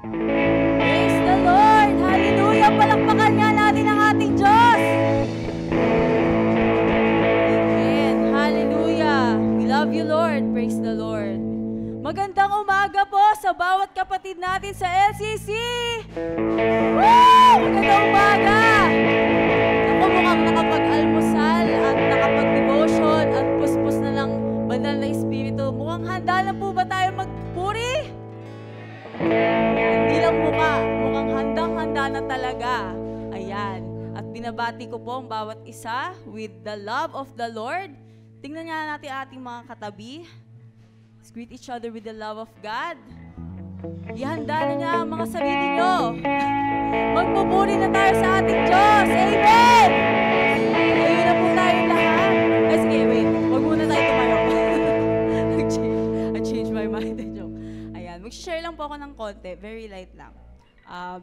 Praise the Lord! Hallelujah! Palakpakan nga natin ang ating Diyos! Amen! Hallelujah! We love you, Lord! Praise the Lord! Magandang umaga po sa bawat kapatid natin sa LCC! Woo! Magandang umaga! Ako mukhang nakapag-almusal at nakapag-devotion at puspos na ng banal na espiritu. Mukhang handa na po ba tayo magpuri? Hindi lang mukhang handang-handa na talaga. Ayan. At binabati ko po ang bawat isa with the love of the Lord. Tingnan nga natin ating mga katabi. Let's greet each other with the love of God. Ihanda na niya ang mga sarili nyo. Magpupuri na tayo sa ating Diyos. Amen! Ayun na po tayo lahat. Ay, sige, wait. Huwag muna tayo tumayo. I changed my mind. Joke. Ayan, mag-share lang po ako ng konti. Very light lang.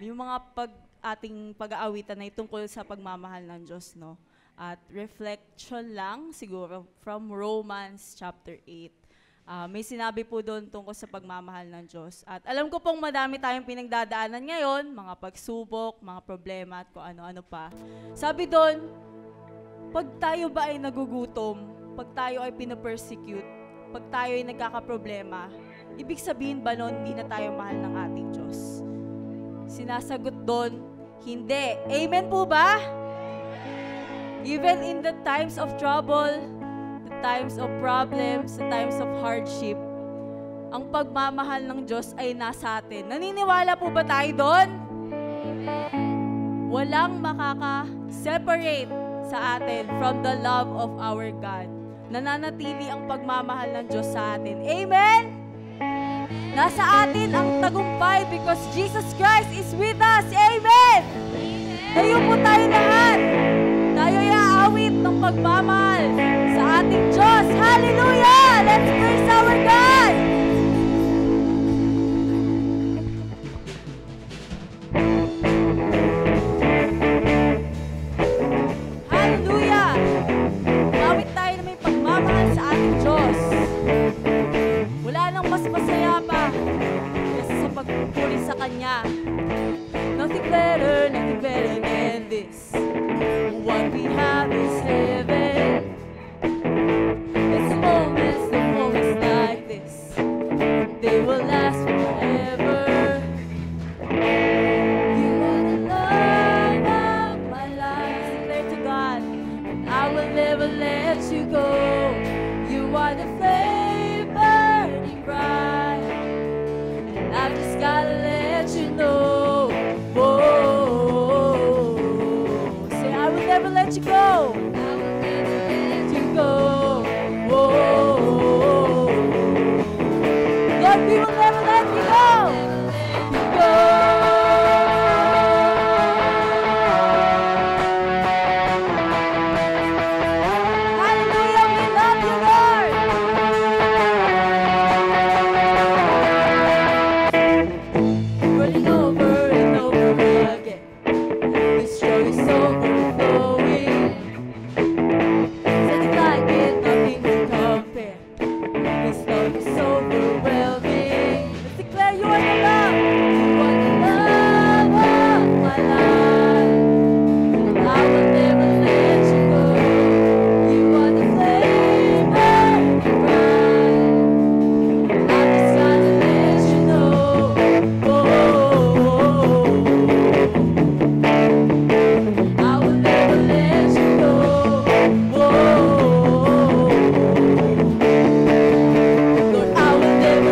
Yung mga ating pag-aawitan na tungkol sa pagmamahal ng Diyos, no? At reflection lang, siguro, from Romans chapter 8. May sinabi po doon tungkol sa pagmamahal ng Diyos. At alam ko pong madami tayong pinagdadaanan ngayon, mga pagsubok, mga problema at kung ano-ano pa. Sabi doon, pag tayo ba ay nagugutom, pag tayo ay pinapersecute, pag tayo ay nagkakaproblema, ibig sabihin ba noon hindi na tayo mahal ng ating Diyos? Sinasagot doon, hindi. Amen po ba? Even in the times of trouble, times of problems, sa times of hardship, ang pagmamahal ng Diyos ay nasa atin. Naniniwala po ba tayo doon? Walang makaka-separate sa atin from the love of our God. Nananatili ang pagmamahal ng Diyos sa atin. Amen? Nasa atin ang tagumpay because Jesus Christ is with us. Amen? Tayo po tayo lahat. Tayo ay aawit ng pagmamahal sa ating Diyos. Hallelujah! Let's praise our God! Hallelujah! Awit tayo na may pagmamahal sa ating Diyos. Wala nang mas masaya pa kaysa sa pagpupuri sa Kanya. Nothing better than this. What we have is heaven. It's moments like this. They will last forever. You are the love of my life. Declare to God, I will never let you go. You are the flame burning bright, and I've just gotta let you know. Never let you go. I will never let you go. Whoa. Lord, we will never let you go. You go. Hallelujah, we love you, Lord. Running over and over again. This joy is so never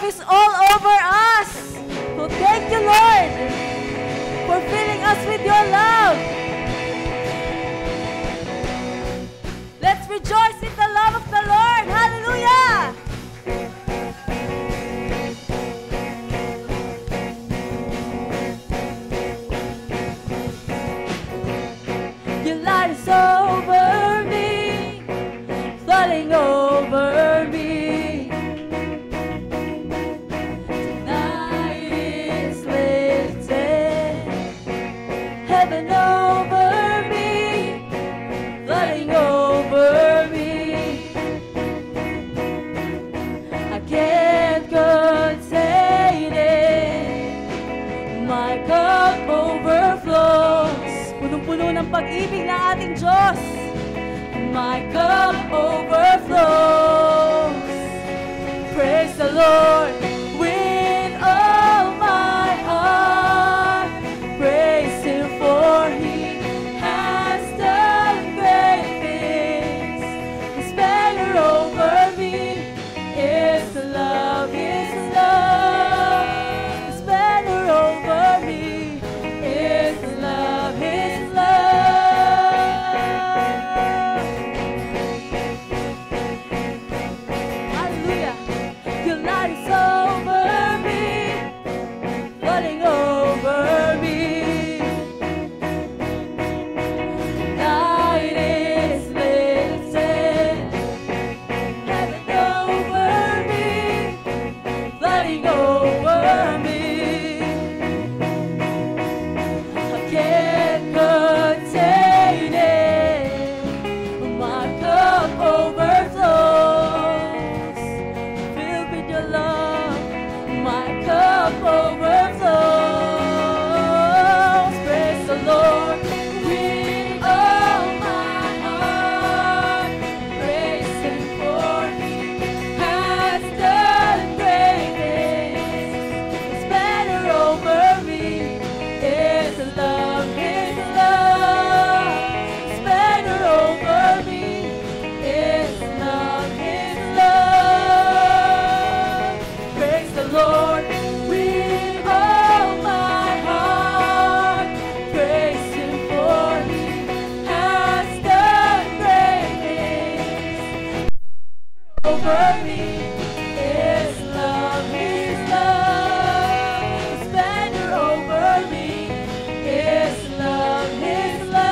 is all over us. So thank you, Lord, for filling us with your love. Let's rejoice in the love of the Lord. Hallelujah! Your light is over me, flooding over me. Tonight is lifted, heaven over me, flooding over me. I can't contain it, my cup overflows. Punong-puno ng pag-ibig ng ating Diyos. My cup overflows. Praise the Lord with all my heart. Praise Him for He has done great things. His banner over me is love, His love. His banner over me is love, His love. Hallelujah. Your light is over me, flooding over me. Night is lifted, heaven over me, flooding over me. I can't contain it, my cup overflows. Filled with your love, my cup overflows. Praise the Lord with all my heart. Praise Him for He has done great things. His banner over me is love, His love. His banner over me is love, His love. Praise the Lord with all my heart. Praise Him for He has done great things. Over me is love, His love. His banner over me is love, His love.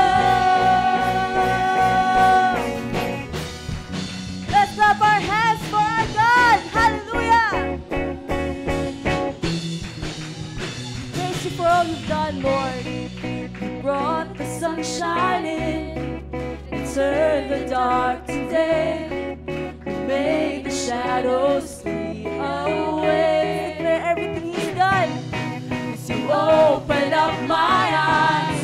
Let's clap our hands for our God. Hallelujah. Praise You for all You've done, Lord. You brought the sun shining, you turned the dark to day, you made the shadows flee away. Declare everything He's done. As You opened up my eyes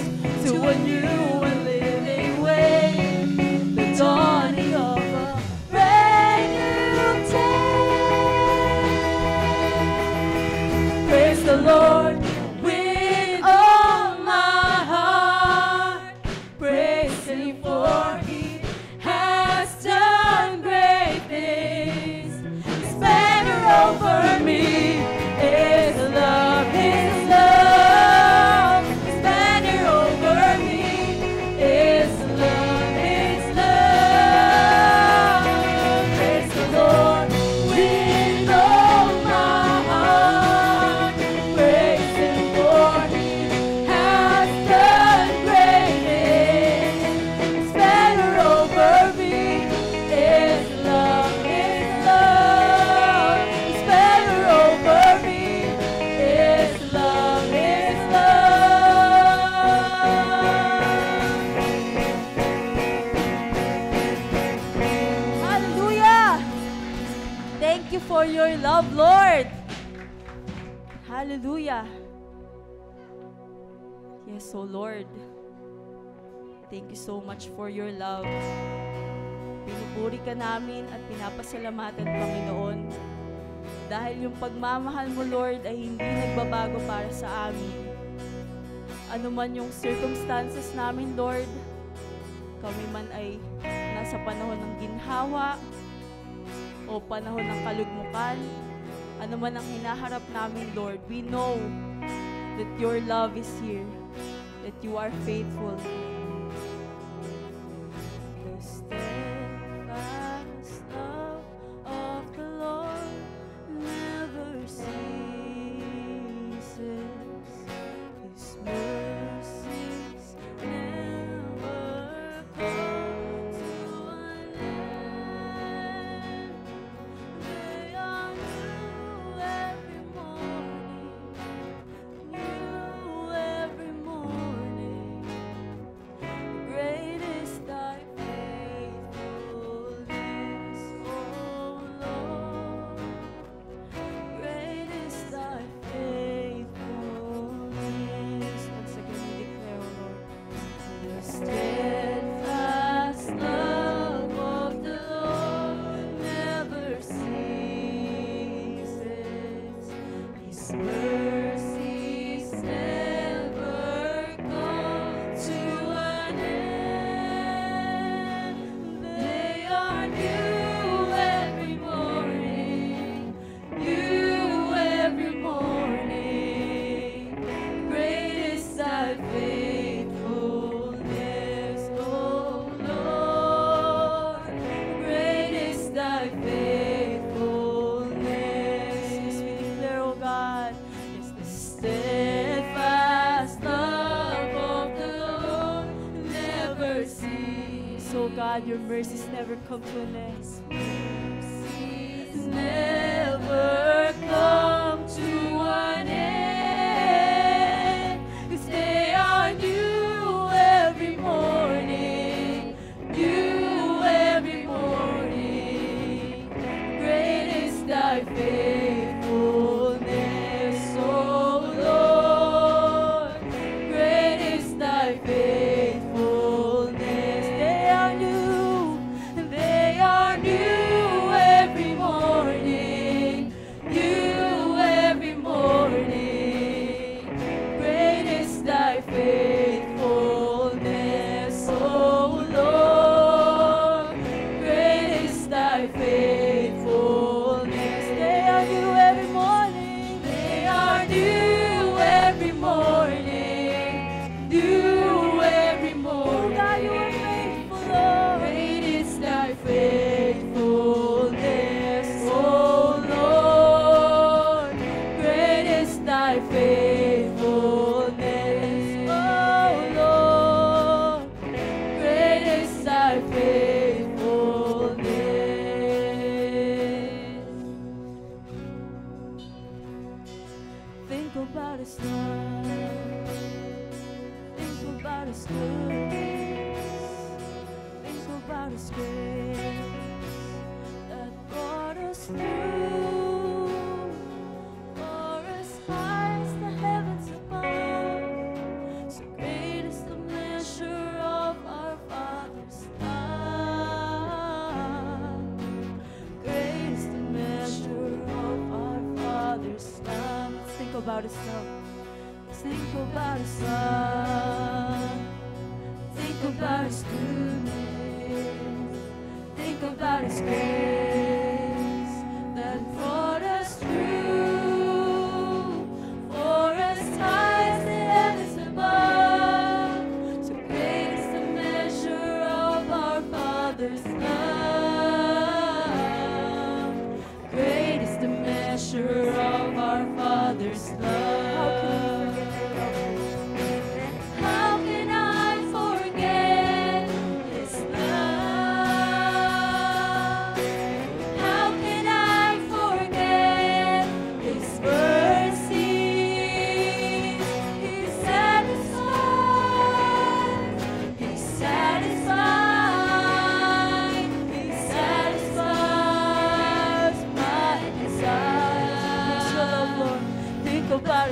to a new and living way, the dawning of a brand new day. Praise the Lord with all my heart. Praise Him for He has done great things. His banner over me is love, His love. His banner over me is love, His love. Praise the Lord with all my heart. Praise Him for He has done great things. His banner over me is love, His love. His banner over me is love, His love. Hallelujah! Thank You for your love, Lord. Hallelujah. Yes, oh Lord. Thank You so much for your love. Pinupuri Ka namin at pinapasalamatan, Panginoon. Dahil yung pagmamahal mo, Lord, ay hindi nagbabago para sa amin. Ano man yung circumstances namin, Lord, kami man ay nasa panahon ng ginhawa o panahon ng kalugmukan, ano man ang hinaharap namin, Lord, we know that your love is here, that you are faithful. The steadfast love of the Lord never ceases. His mercies never come to an end. They are new every morning, new every morning. Great is thy faithfulness, O Lord. Great is thy faithfulness. Once again, we declare, O Lord, the steadfast love of the Lord never ceases. His mercies never come to an end. They are new every morning, new every morning. Great is thy faithfulness, O Lord. Great is thy faithfulness. Yes, we declare, O God, it's the steadfast love of the Lord never cease. Oh God, your mercies never come to an end. Mercies never come to an end. 'Cause they are new every morning, new every morning. Great is thy faithfulness, O Lord. Great is thy faithfulness. They are new every morning, new every morning. Great is thy faithfulness, O Lord. Great is thy faithfulness. They are new every morning. They are new every morning. New every morning. God, you are faithful, Lord. Great is thy faithfulness, O Lord. Great is thy faithfulness, O Lord. Great is thy faithfulness. Think about his love. Think about his goodness. Think about his grace that brought us through. For as high as the heavens above, so great is the measure of our Father's love. Great is the measure of our Father's love. Let's think about his love. Let's think about his love. Think about his goodness. Think about his grace that brought us through. For as high as the heavens above, so great is the measure of our Father's love. Great is the measure of our Father's love. How can I forget his love? How can I forget his mercies? He's satisfied. He's satisfied. He satisfies my desire. Think about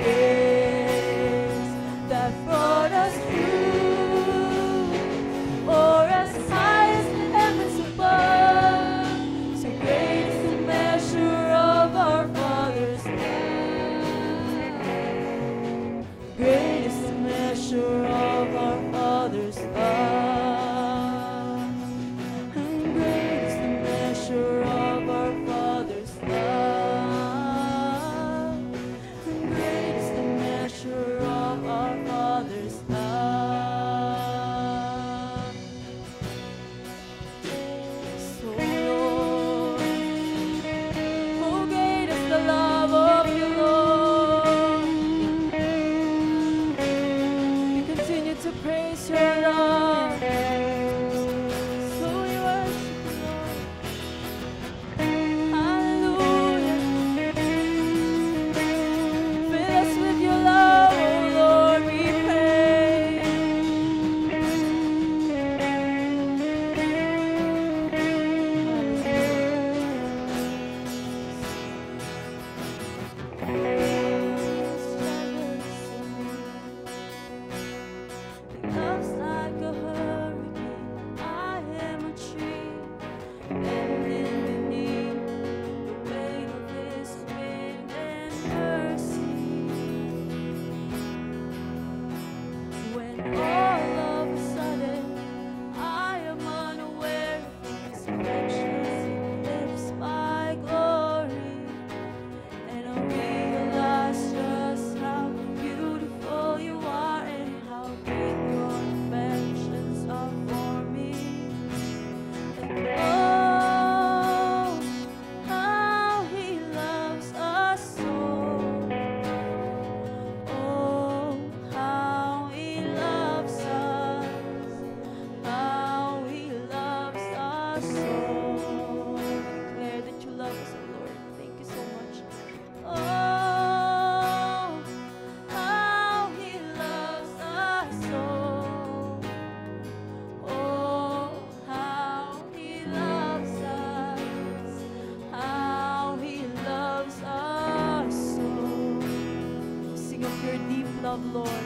grace that brought us through, or as high as the heavens above. So great is the measure of our Father's love. Great is the measure of our Father's love. And great is the measure of our Father's love. And great is the measure of our Father's love. So Lord, oh great is the love of you, Lord. We continue to praise your love. So we worship you, Lord. Hallelujah. Fill us with your love, oh Lord, we pray. Love's like a hurricane, I am a tree, bending beneath the weight of His wind and mercy. When all of a sudden I am unaware of His affections, He lifts my glory, and I realize just how beautiful you are and how great your affections are for me. And oh, how He loves us so. Oh, how He loves us. How He loves us so. Declare that you love us, oh Lord. Thank you so much. Oh, how He loves us so. Oh, how He loves us. How He loves us so. Sing of your deep love, Lord.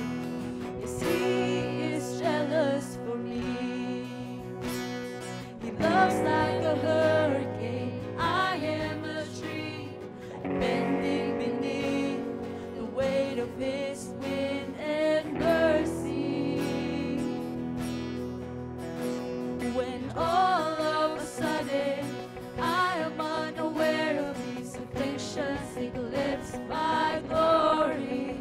Yes, He is jealous for me. He loves like a hurricane. I am a tree, bending beneath the weight of His wind and mercy. When all of a sudden I am unaware of His afflictions, eclipse my glory,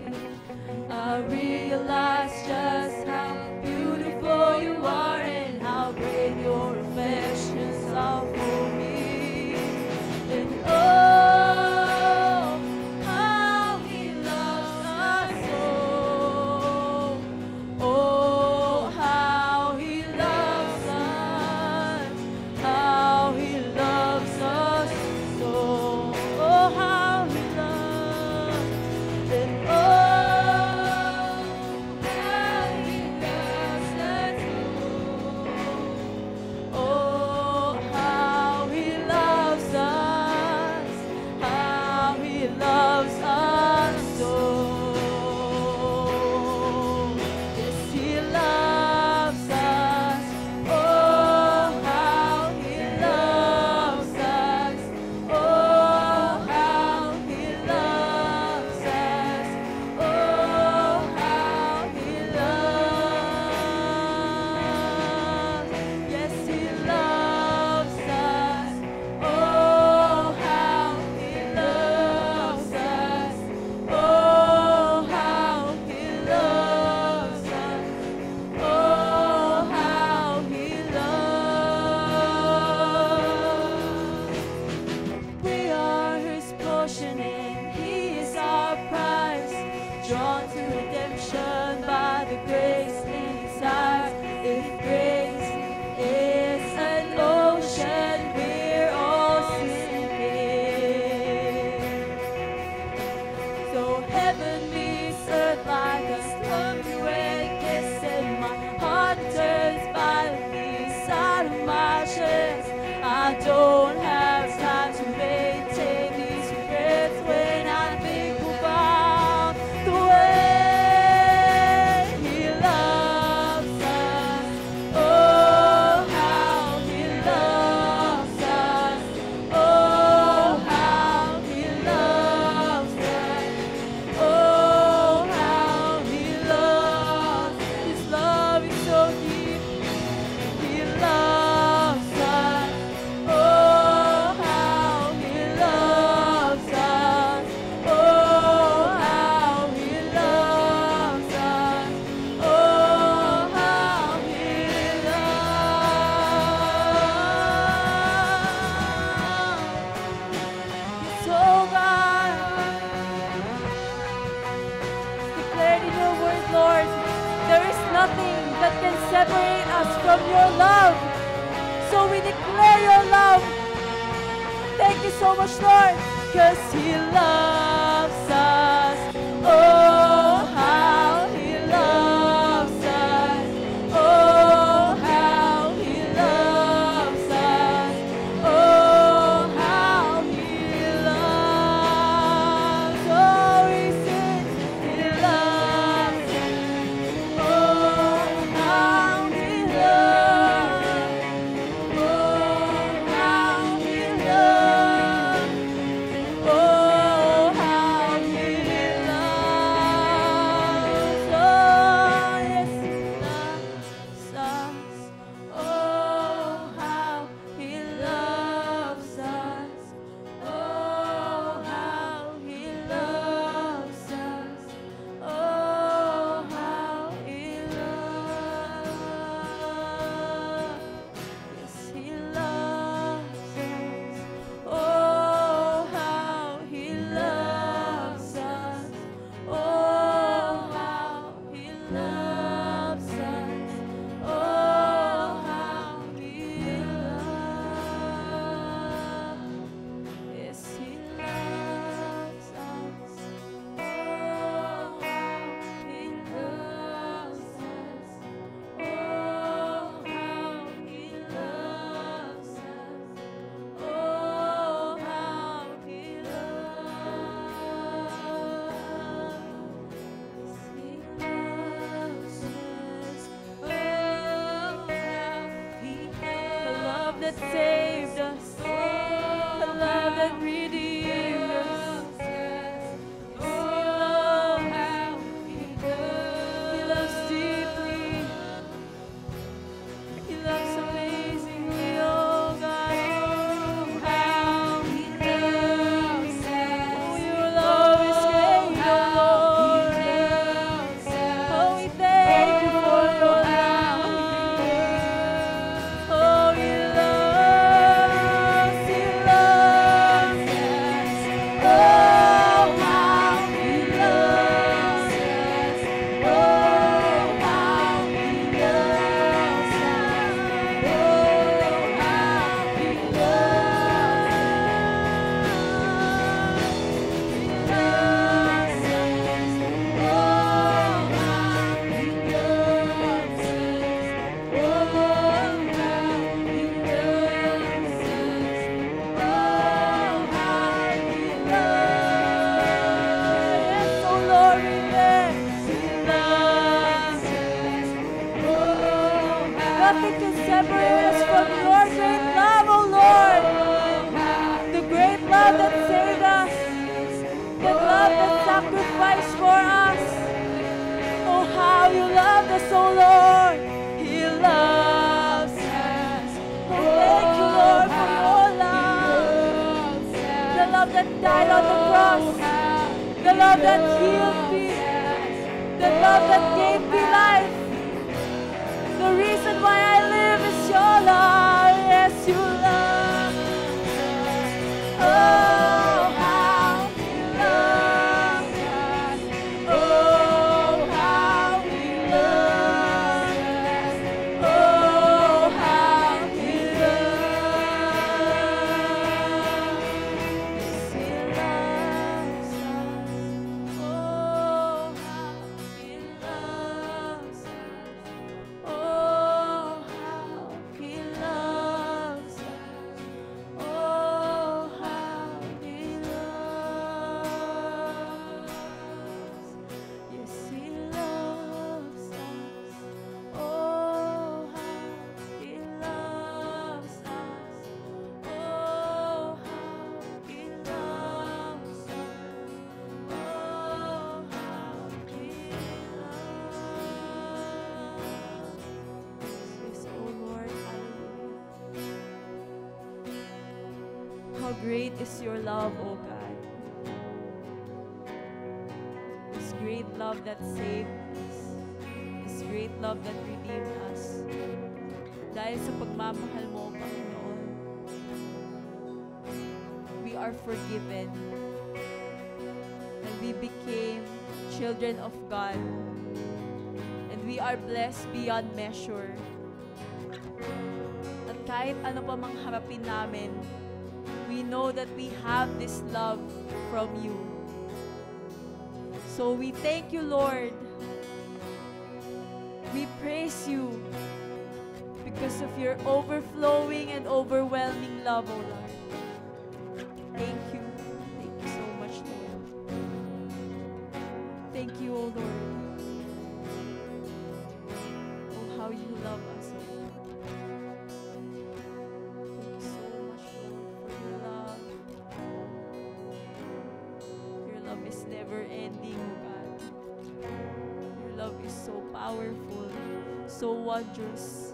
I realize just how beautiful you are and how great your affections are for me. And oh, how He loves us so. Oh, how He loves us. How He loves us so. Oh, how He loves. And oh, how He loves us so. Oh, how He loves us. How He loves us so. Yes, He loves us. Oh, how He loves us. Oh, how He loves us. Oh, how He loves. Yes, He loves us. Oh, how He loves us. Oh, how He loves us. Oh, how He loves. We are His portion and He is our prize, drawn to redemption by the grace in His eyes. If grace is an ocean, we're all sinking. So heaven meets earth like a slumber and kiss, and my heart turns violently inside of my chest. I don't have time to maintain these regrets when I think about the Lord. There is nothing that can separate us from your love. So we declare your love. Thank you so much, Lord, because He loves us. Oh, how He loves us. Oh, how He loves us. Oh, how He loves. Oh, we sing, He loves us. Oh, how He loves. Oh, how He loves. Oh, how He loves. Oh, yes, He loves us. Oh, how He loves us. Oh, how He loves us. Oh, how He loves. Yes, He loves us. Oh, how He loves us. Oh, how He loves us. Oh, how He loves. Yes, He loves us. Oh, how He loves us. Oh, how He loves us. Oh, how He loves. He loves us. Oh, how He loves. The love that saved us. The love that redeemed us. Oh, how He loves deeply. He loves amazingly, oh God. Oh, how He loves us. Oh, your love is great, oh Lord. Oh, we thank you for your love. Oh, He loves, He loves us. Oh, how He loves us. Oh, how He loves us. Oh, how He Nothing can separate us from your great love, oh Lord. The great love that saved us. The love that sacrificed for us. Oh, how you loved us, oh Lord. He loves us. Oh, thank you, Lord, for your love. The love that died on the cross. The love that healed me. The love that gave me life. The reason why I live is your love. Yes, you love us. Oh, how He loves us. Oh, how He loves us. Oh, how He loves. Yes, He loves us. Oh, how He loves us. Oh, how He loves us. Oh, how He loves. Yes, He loves us. Oh, how He loves us. Oh, how He loves us. Oh, how He loves. Yes, oh Lord, hallelujah. How great is your love, oh God. This great love that saved us. This great love that redeemed us. Dahil sa pagmamahal mo, Panginoon, we are forgiven. And we became children of God. we are blessed beyond measure. At kahit ano pa mang harapin namin, we know that we have this love from you. So we thank you, Lord. We praise you because of your overflowing and overwhelming love, O Lord. Thank you. Thank you so much, Lord. Thank you, O Lord. Oh, how you love us, O Lord. Thank you so much, Lord, for your love. Your love is never ending, O God. Your love is so powerful, so wondrous.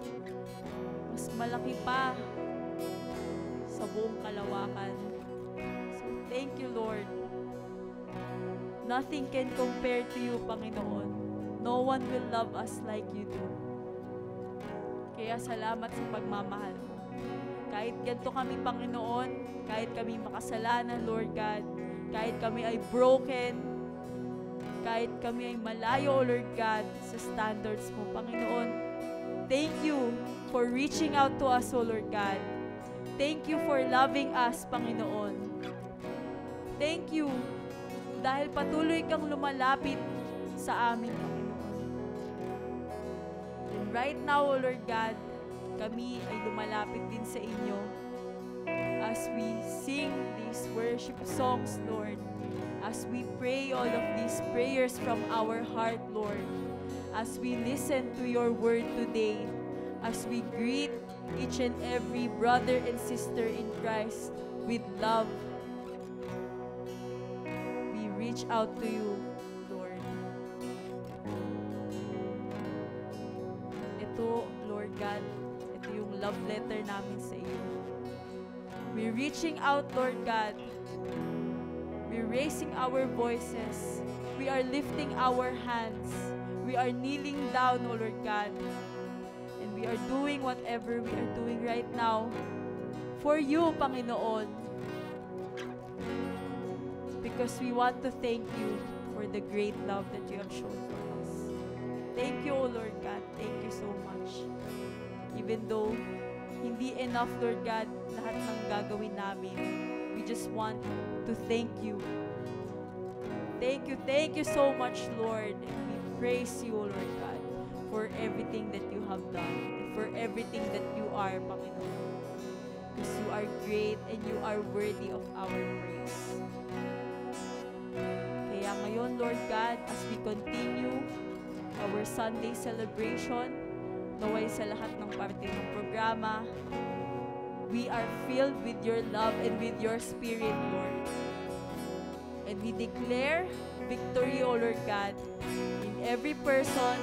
Mas malaki pa sa buong kalawakan. So, thank you, Lord. Nothing can compare to you, Panginoon. No one will love us like you do. Kaya salamat sa pagmamahal mo. Kahit ganito kami, Panginoon, kahit kami makasalanan, Lord God, kahit kami ay broken, kahit kami ay malayo, Lord God, sa standards mo, Panginoon, thank you for reaching out to us, O Lord God. Thank you for loving us, Panginoon. Thank you dahil patuloy kang lumalapit sa amin, Panginoon. And right now, O Lord God, kami ay lumalapit din sa inyo as we sing these worship songs, Lord. As we pray all of these prayers from our heart, Lord. As we listen to your word today. As we greet each and every brother and sister in Christ with love. We reach out to you, Lord. Ito, Lord God, ito yung love letter namin sa iyo. We're reaching out, Lord God. We're raising our voices. We are lifting our hands. We are kneeling down, O Lord God. And we are doing whatever we are doing right now for you, Panginoon. Because we want to thank you for the great love that you have shown for us. Thank you, O Lord God. Thank you so much. Even though hindi enough, Lord God, lahat ng gagawin namin, we just want to thank you. Thank you so much, Lord. And we praise you, O Lord God, for everything that you have done, and for everything that you are, Panginoon. Because you are great and you are worthy of our praise. Kaya ngayon, Lord God, as we continue our Sunday celebration, naway sa lahat ng parte ng programa, we are filled with your love and with your spirit, Lord. And we declare victory, O Lord God, in every person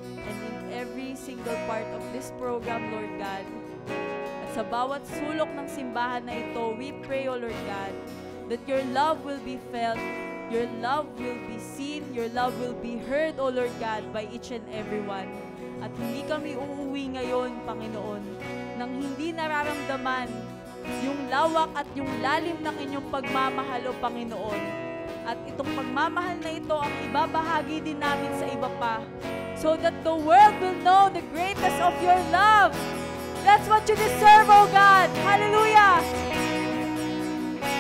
and in every single part of this program, Lord God. At sa bawat sulok ng simbahan na ito, we pray, O Lord God, that your love will be felt, your love will be seen, your love will be heard, O Lord God, by each and every one. At hindi kami uuwi ngayon, Panginoon, nang hindi nararamdaman yung lawak at yung lalim ng inyong pagmamahal, O Panginoon. At itong pagmamahal na ito ang ibabahagi din namin sa iba pa, so that the world will know the greatness of your love. That's what you deserve, O God. Hallelujah!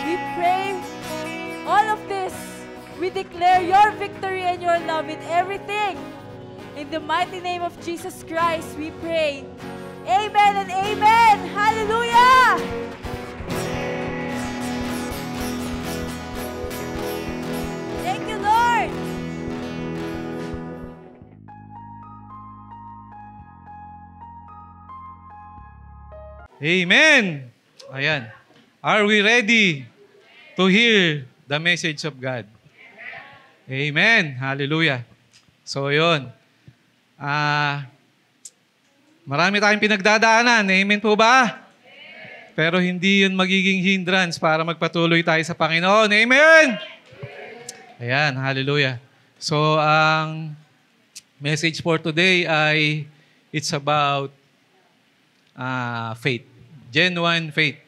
We pray all of this. We declare your victory and your love in everything. In the mighty name of Jesus Christ, we pray. Amen and amen. Hallelujah! Thank you, Lord. Amen. Ayan. Are we ready to hear the message of God? Amen. Hallelujah. So, yun. Marami tayong pinagdadaanan. Amen po ba? Pero hindi yun magiging hindrance para magpatuloy tayo sa Panginoon. Amen! Ayan, hallelujah. So, ang message for today ay it's about faith. Genuine faith.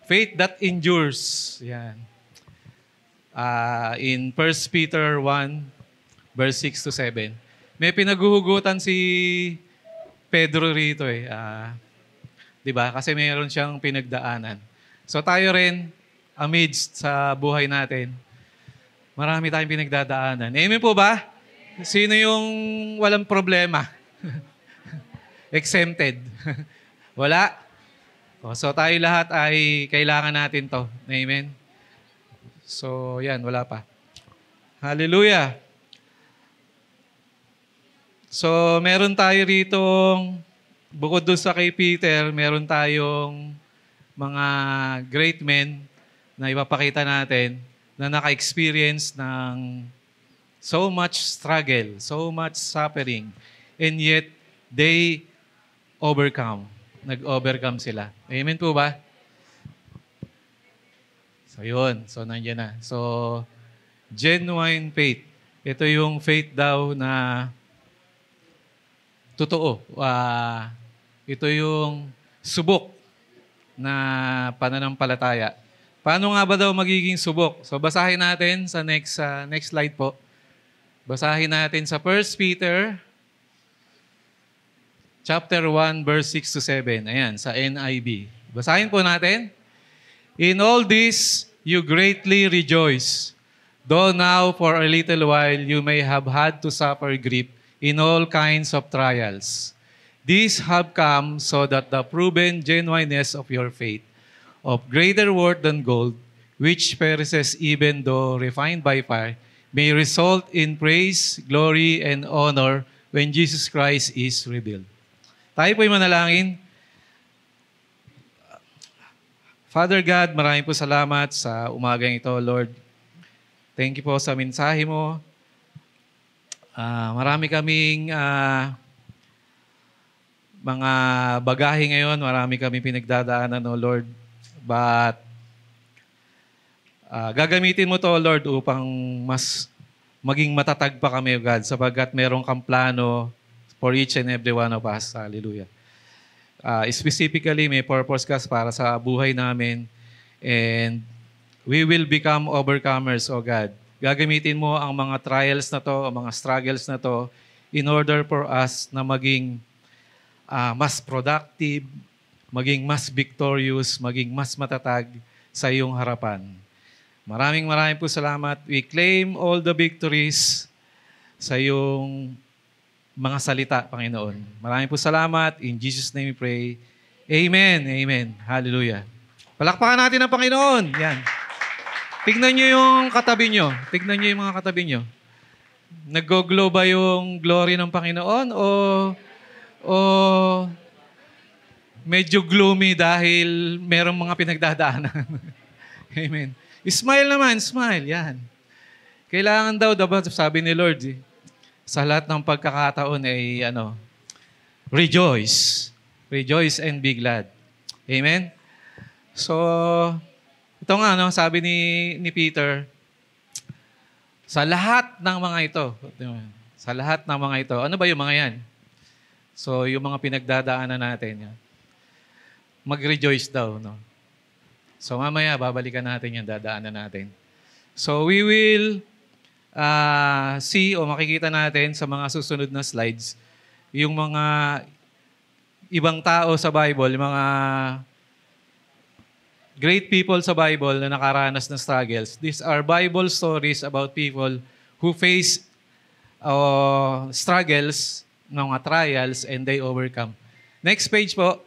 Faith that endures. Yan. In 1 Peter 1, verse 6 to 7. May pinaguhugutan si Pedro rito eh. 'Di ba? Kasi mayroon siyang pinagdaanan. So tayo rin, amidst sa buhay natin, marami tayong pinagdadaanan. Amen po ba? Sino yung walang problema? Exempted. Wala? So tayo lahat ay kailangan natin to. Amen? So yan, wala pa. Hallelujah. So meron tayo rito, bukod doon sa kay Peter, meron tayong mga great men na ipapakita natin na naka-experience ng so much struggle, so much suffering, and yet they overcome. Nag-overcome sila. Amen po ba? So yun. So nandiyan na. So genuine faith. Ito yung faith daw na totoo. Ito yung subok na pananampalataya. Paano nga ba daw magiging subok? So basahin natin sa next slide po. Basahin natin sa 1 Peter chapter 1 verse 6 to 7. Ayan, sa NIV. Basahin po natin. In all this you greatly rejoice, though now for a little while you may have had to suffer grief in all kinds of trials. These have come so that the proven genuineness of your faith, of greater worth than gold, which perishes even though refined by fire, may result in praise, glory, and honor when Jesus Christ is revealed. Tayo po'y manalangin. Father God, maraming po salamat sa umagang ito, Lord. Thank you po sa mensahe mo. Marami kaming mga bagahe ngayon, marami kaming pinagdadaanan, O Lord. But gagamitin mo to, Lord, upang mas maging matatag pa kami, O God, sapagkat meron kang plano for each and every one of us. Hallelujah. Specifically, may purpose ka para sa buhay namin, and we will become overcomers, O God. Gagamitin mo ang mga trials na to, ang mga struggles na to, in order for us na maging mas productive, maging mas victorious, maging mas matatag sa iyong harapan. Maraming po salamat. We claim all the victories sa iyong mga salita, Panginoon. Maraming po salamat. In Jesus' name we pray. Amen. Amen. Hallelujah. Palakpakan natin ang Panginoon. Yan. Tignan nyo yung katabi nyo. Tignan nyo yung mga katabi nyo. Nag-glow ba yung glory ng Panginoon o medyo gloomy dahil merong mga pinagdadaanan? Amen. Smile naman, smile. Yan. Kailangan daw, sabi ni Lord, sa lahat ng pagkakataon ay rejoice. Rejoice and be glad. Amen? So, ito nga, sabi ni Peter, sa lahat ng mga ito, ano ba yung mga yan? So, yung mga pinagdadaanan natin, mag-rejoice daw, no? So, mamaya, babalikan natin yung dadaanan natin. So, we will see o makikita natin sa mga susunod na slides yung mga ibang tao sa Bible, yung mga great people sa Bible na nakaranas ng struggles. These are Bible stories about people who face struggles, mga trials, and they overcome. Next page po.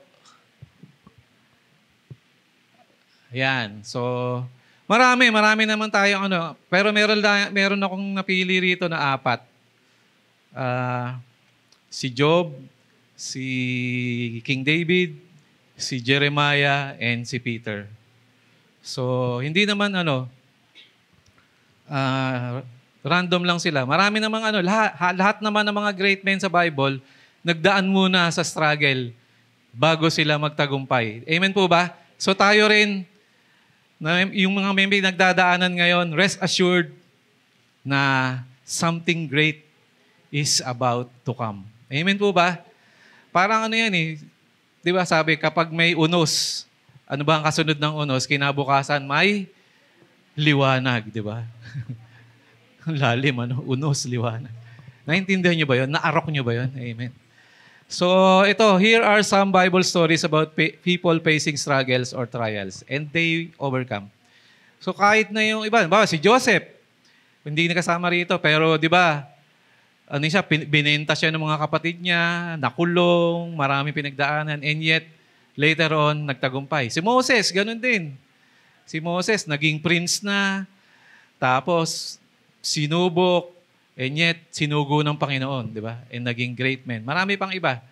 Ayan. So, marami naman tayong pero meron akong napili rito na 4. Si Job, si King David, si Jeremiah, and si Peter. So, hindi naman random lang sila. Marami namang lahat naman ng mga great men sa Bible, nagdaan muna sa struggle bago sila magtagumpay. Amen po ba? So tayo rin, na yung mga may nagdadaanan ngayon, rest assured na something great is about to come. Amen po ba? Parang yan di ba sabi, kapag may unos, ano ba ang kasunod ng unos? Kinabukasan may liwanag, di ba? Lalim, unos, liwanag. Naintindihan nyo ba yun? Naarok nyo ba yun? Amen. So, ito, here are some Bible stories about people facing struggles or trials and they overcome. So, kahit na yung iba, si Joseph, hindi nakasama rito, pero di ba, ano siya, binenta siya ng mga kapatid niya, nakulong, marami pinagdaanan, and yet, later on, nagtagumpay. Si Moses, ganun din. Si Moses, naging prince na, tapos, sinubok, and yet, sinugo ng Panginoon, di ba? And naging great man. Marami pang iba.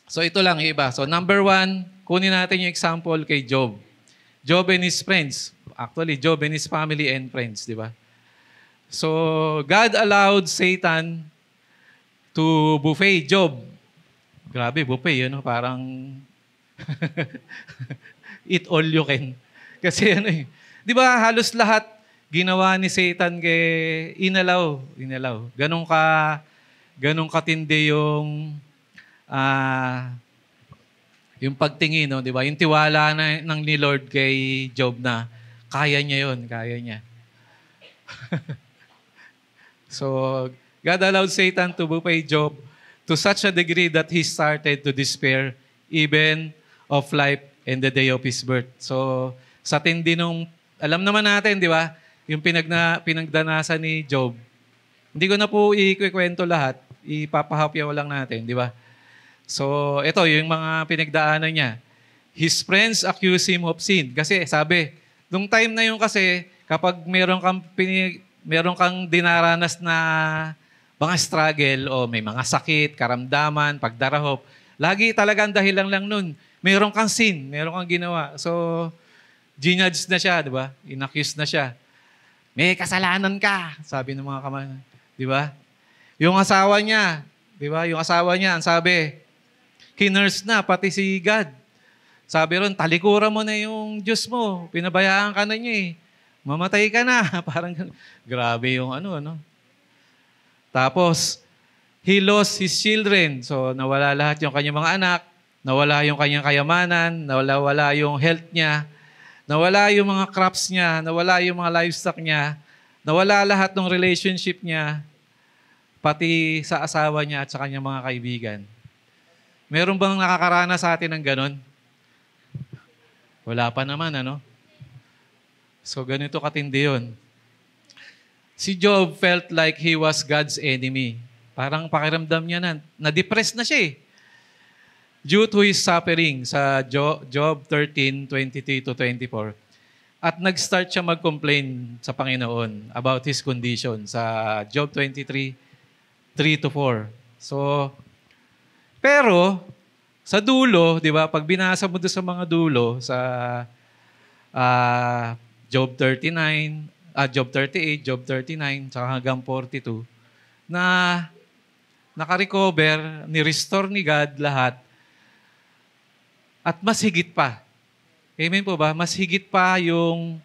So, ito lang yung iba. So, number 1, kunin natin yung example kay Job. Job and his friends. Actually, Job and his family and friends, di ba? So, God allowed Satan to buffet Job. Grabe, buffet, yun, no? Parang eat all you can. Kasi ano eh. Di ba, halos lahat ginawa ni Satan kay inalaw. Ganong katindi yung pagtingin, no, di ba? Yung tiwala ng ni Lord kay Job na kaya niya yun, kaya niya. So, God allowed Satan to buffet Job to such a degree that he started to despair even of life and the day of his birth. So, sa tindi nung, alam naman natin, di ba? Yung pinagdanasan ni Job. Hindi ko na po ikikwento lahat. Ipapahapyaw lang natin, di ba? So, ito, yung mga pinagdaanan niya. His friends accuse him of sin. Kasi sabi, nung time na yun kasi, kapag meron kang dinaranas na mga struggle o may mga sakit, karamdaman, pagdarahop, lagi talagang dahilan lang nun. Meron kang sin, meron kang ginawa. So, ginudge na siya, di ba? Inaccuse na siya. May kasalanan ka, sabi ng mga kaman. Di ba? Yung asawa niya, di ba? Yung asawa niya, ang sabi, kinurse na, pati si God. Sabi ron, talikuran mo na yung Diyos mo. Pinabayaan ka na niya eh. Mamatay ka na. Parang, grabe yung ano. Tapos, he lost his children. So, nawala lahat yung kanyang mga anak. Nawala yung kanyang kayamanan. Nawala yung health niya. Nawala yung mga crops niya. Nawala yung mga livestock niya. Nawala lahat ng relationship niya. Pati sa asawa niya at sa kanyang mga kaibigan. Meron bang nakakaranas sa atin ng ganon? Wala pa naman, ano? So, ganito katindi yun. Si Job felt like he was God's enemy. Parang pakiramdam niya na-depressed na siya eh. Due to his suffering sa Job 13:23-24. At nag-start siya mag-complain sa Panginoon about his condition sa Job 23:3-4. So, pero, sa dulo, di ba, pag binasa mo doon sa mga dulo, sa Job 39, Job 38, Job 39, saka hanggang 42, na naka-recover, ni-restore ni God lahat, at mas higit pa. Amen po ba? Mas higit pa yung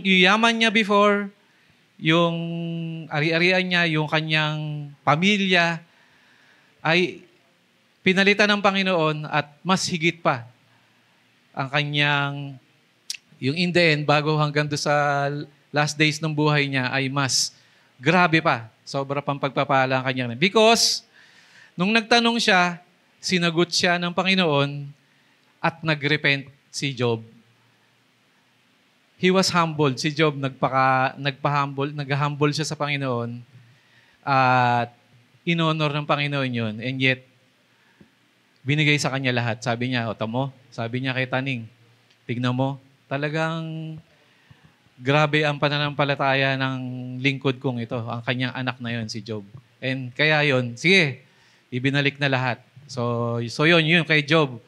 yaman niya before, yung ari-arian niya, yung kanyang pamilya, ay pinalitan ng Panginoon at mas higit pa ang kanyang, yung in the end, bago hanggang doon sa last days ng buhay niya, ay mas grabe pa. Sobra pang pagpapala ang kanyang. Because, nung nagtanong siya, sinagot siya ng Panginoon at nag-repent si Job. He was humbled. Si Job nag-humble siya sa Panginoon at in-honor ng Panginoon yun. And yet, binigay sa kanya lahat. Sabi niya, tamo, sabi niya kay Taning, tignan mo, talagang grabe ang pananampalataya ng lingkod kong ito, ang kanyang anak na yon si Job. And kaya yon, sige, ibinalik na lahat. So yun kay Job.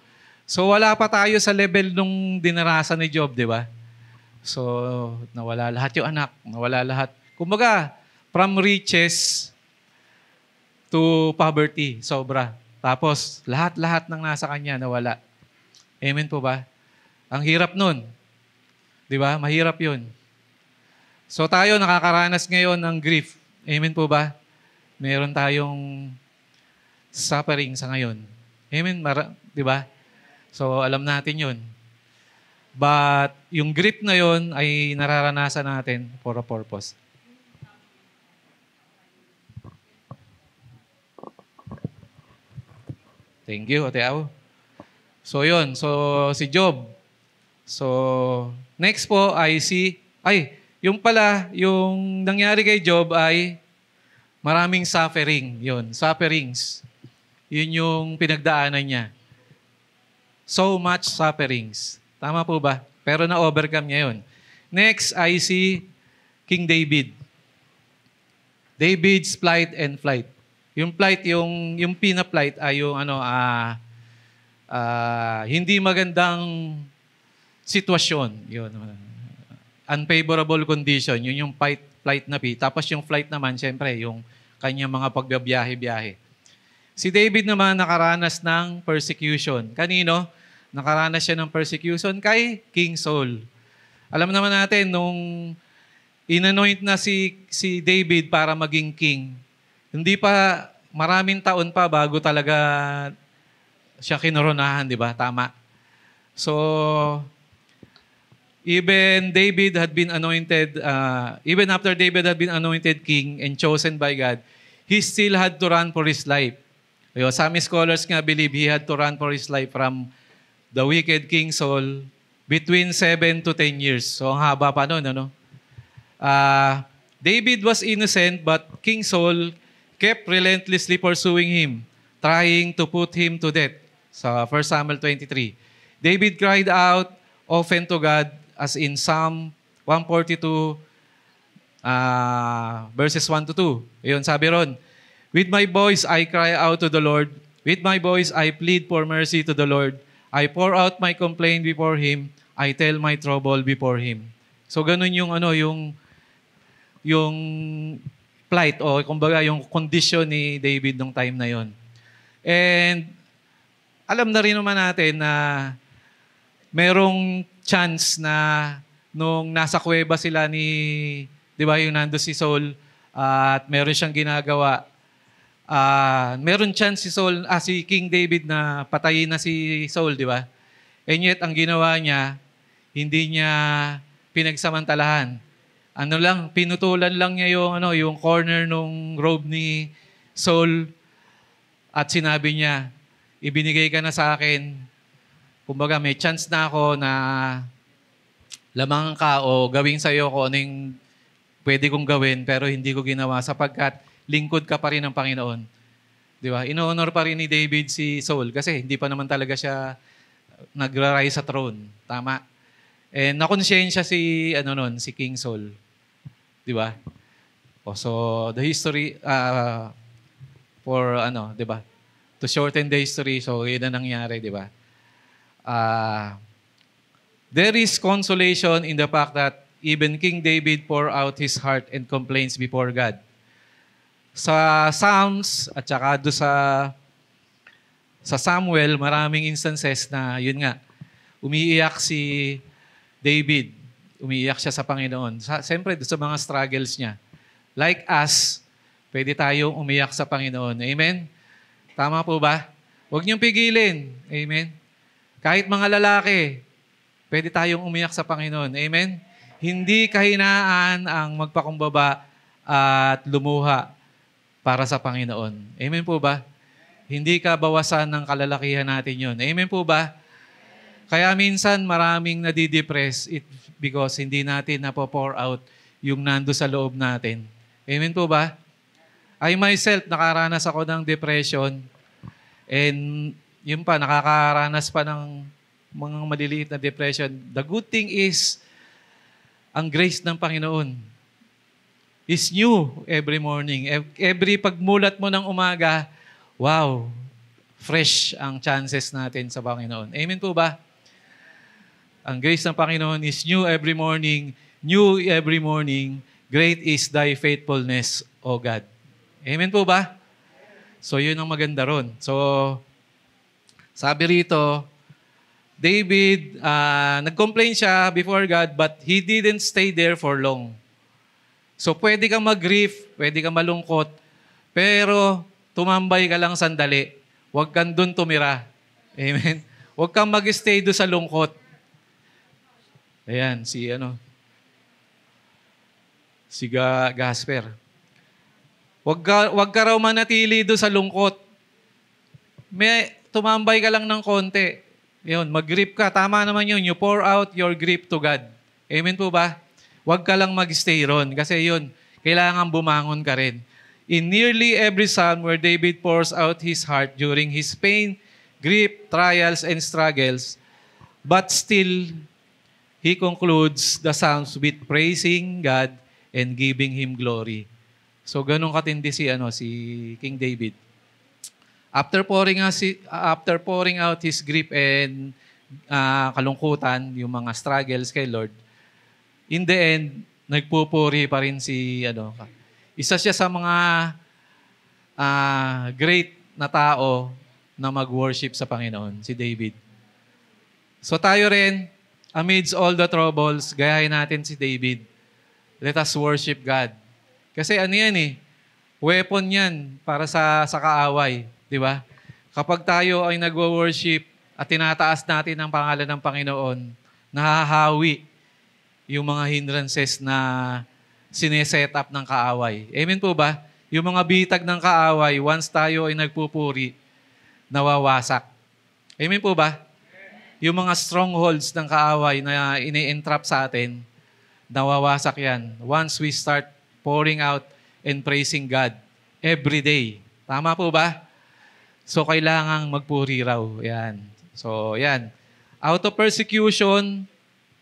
So wala pa tayo sa level nung dinarasan ni Job, di ba? So nawala lahat yung anak, nawala lahat. Kumbaga, from riches to poverty, sobra. Tapos lahat-lahat ng nasa kanya nawala. Amen po ba? Ang hirap nun. Di ba? Mahirap yun. So tayo nakakaranas ngayon ng grief. Amen po ba? Meron tayong suffering sa ngayon. Amen? Di ba? So alam natin yun. But yung grief na yun ay nararanasan natin for a purpose. Thank you, Ate Au. So, yun. So, si Job. So, next po ay yung pala, yung nangyari kay Job ay maraming suffering. Yun, sufferings. Yun yung pinagdaanan niya. So much sufferings. Tama po ba? Pero na-overcome niya yun. Next ay si King David. David's plight and flight. Yung plight, yung pina-plight ay yung hindi magandang sitwasyon. Yun. Unfavorable condition. Yun yung flight na Tapos yung flight naman, syempre, yung kanyang mga pagbabiyahe-biyahe. Si David naman nakaranas ng persecution. Kanino? Nakaranas siya ng persecution kay King Saul. Alam naman natin, nung inanoint na si David para maging king, hindi pa, maraming taon pa bago talaga siya kinoronahan, di ba? Tama. So, even after David had been anointed king and chosen by God, he still had to run for his life. Some scholars nga believe he had to run for his life from the wicked King Saul between 7 to 10 years. So, ang haba pa nun, ano? David was innocent, but King Saul kept relentlessly pursuing him, trying to put him to death. Sa 1 Samuel 23. David cried out often to God, as in Psalm 142, verses 1 to 2. Ayun, sabi ron, with my voice I cry out to the Lord. With my voice I plead for mercy to the Lord. I pour out my complaint before Him. I tell my trouble before Him. So ganun yung yung plight o kumbaga yung condition ni David nung time na yon. And alam na rin naman natin na merong chance na nung nasa kuweba sila di ba, yung nando si Saul at meron siyang ginagawa. Meron chance si King David na patayin na si Saul, di ba? And yet, ang ginawa niya, hindi niya pinagsamantalahan. Pinutulan lang niya yung corner nung robe ni Saul at sinabi niya, ibinigay ka na sa akin. Kumbaga, may chance na ako na lamang ka o gawin sa'yo ko ano yung pwede kong gawin pero hindi ko ginawa sapagkat lingkod ka pa rin ng Panginoon. Di ba? Ino-honor pa rin ni David si Saul kasi hindi pa naman talaga siya nagra-rise sa throne. Tama. And nakonsensya si King Saul. Di ba? So the history di ba? To shorten the history, so yun na nangyari, di ba? There is consolation in the fact that even King David pour out his heart and complaints before God. Sa Psalms at saka doon sa Samuel, maraming instances na yun nga, umiiyak si David. Umiiyak siya sa Panginoon. Siyempre, sa mga struggles niya. Like us, pwede tayong umiyak sa Panginoon. Amen? Tama po ba? Huwag niyong pigilin. Amen? Kahit mga lalaki, pwede tayong umiyak sa Panginoon. Amen? Hindi kahinaan ang magpakumbaba at lumuha para sa Panginoon. Amen po ba? Hindi ka bawasan ng kalalakihan natin yun. Amen po ba? Kaya minsan maraming nadidepress because hindi natin napo-pour out yung nando sa loob natin. Amen po ba? I myself, nakaranas ako ng depression and yun pa, nakakaranas pa ng mga maliliit na depression. The good thing is, ang grace ng Panginoon is new every morning. Every pagmulat mo ng umaga, wow, fresh ang chances natin sa Panginoon. Amen po ba? Ang grace ng Panginoon is new every morning. New every morning. Great is thy faithfulness, O God. Amen po ba? So, yun ang maganda ron. So, sabi rito, David, nag-complain siya before God, but he didn't stay there for long. So, pwede kang mag-grief, pwede kang malungkot, pero tumambay ka lang sandali. Huwag kang dun tumira. Amen? Huwag kang mag-stay doon sa lungkot. Ayan, si Gasper. Huwag ka raw manatili doon sa lungkot. tumambay ka lang ng konti. Yun, mag-grip ka. Tama naman yun. You pour out your grip to God. Amen po ba? Huwag ka lang mag-stay ron. Kasi yun, kailangan bumangon ka rin. In nearly every psalm where David pours out his heart during his pain, grief, trials, and struggles, but still, he concludes the psalms with praising God and giving Him glory. So, ganun katindi si King David. After pouring out his grief and kalungkutan, yung mga struggles kay Lord, in the end, nagpupuri pa rin isa siya sa mga great na tao na mag-worship sa Panginoon, si David. So tayo rin, amidst all the troubles, gayahin natin si David. Let us worship God. Kasi weapon yan para sa kaaway. Di ba? Kapag tayo ay nagwo-worship at tinataas natin ang pangalan ng Panginoon, nahahawi yung mga hindrances na sineset up ng kaaway. Amen po ba? Yung mga bitag ng kaaway, once tayo ay nagpupuri, nawawasak. Amen po ba? Yung mga strongholds ng kaaway na ini-entrap sa atin, nawawasak yan. Once we start pouring out and praising God every day. Tama po ba? So, kailangang magpuri raw. Yan. So, yan. Out of persecution,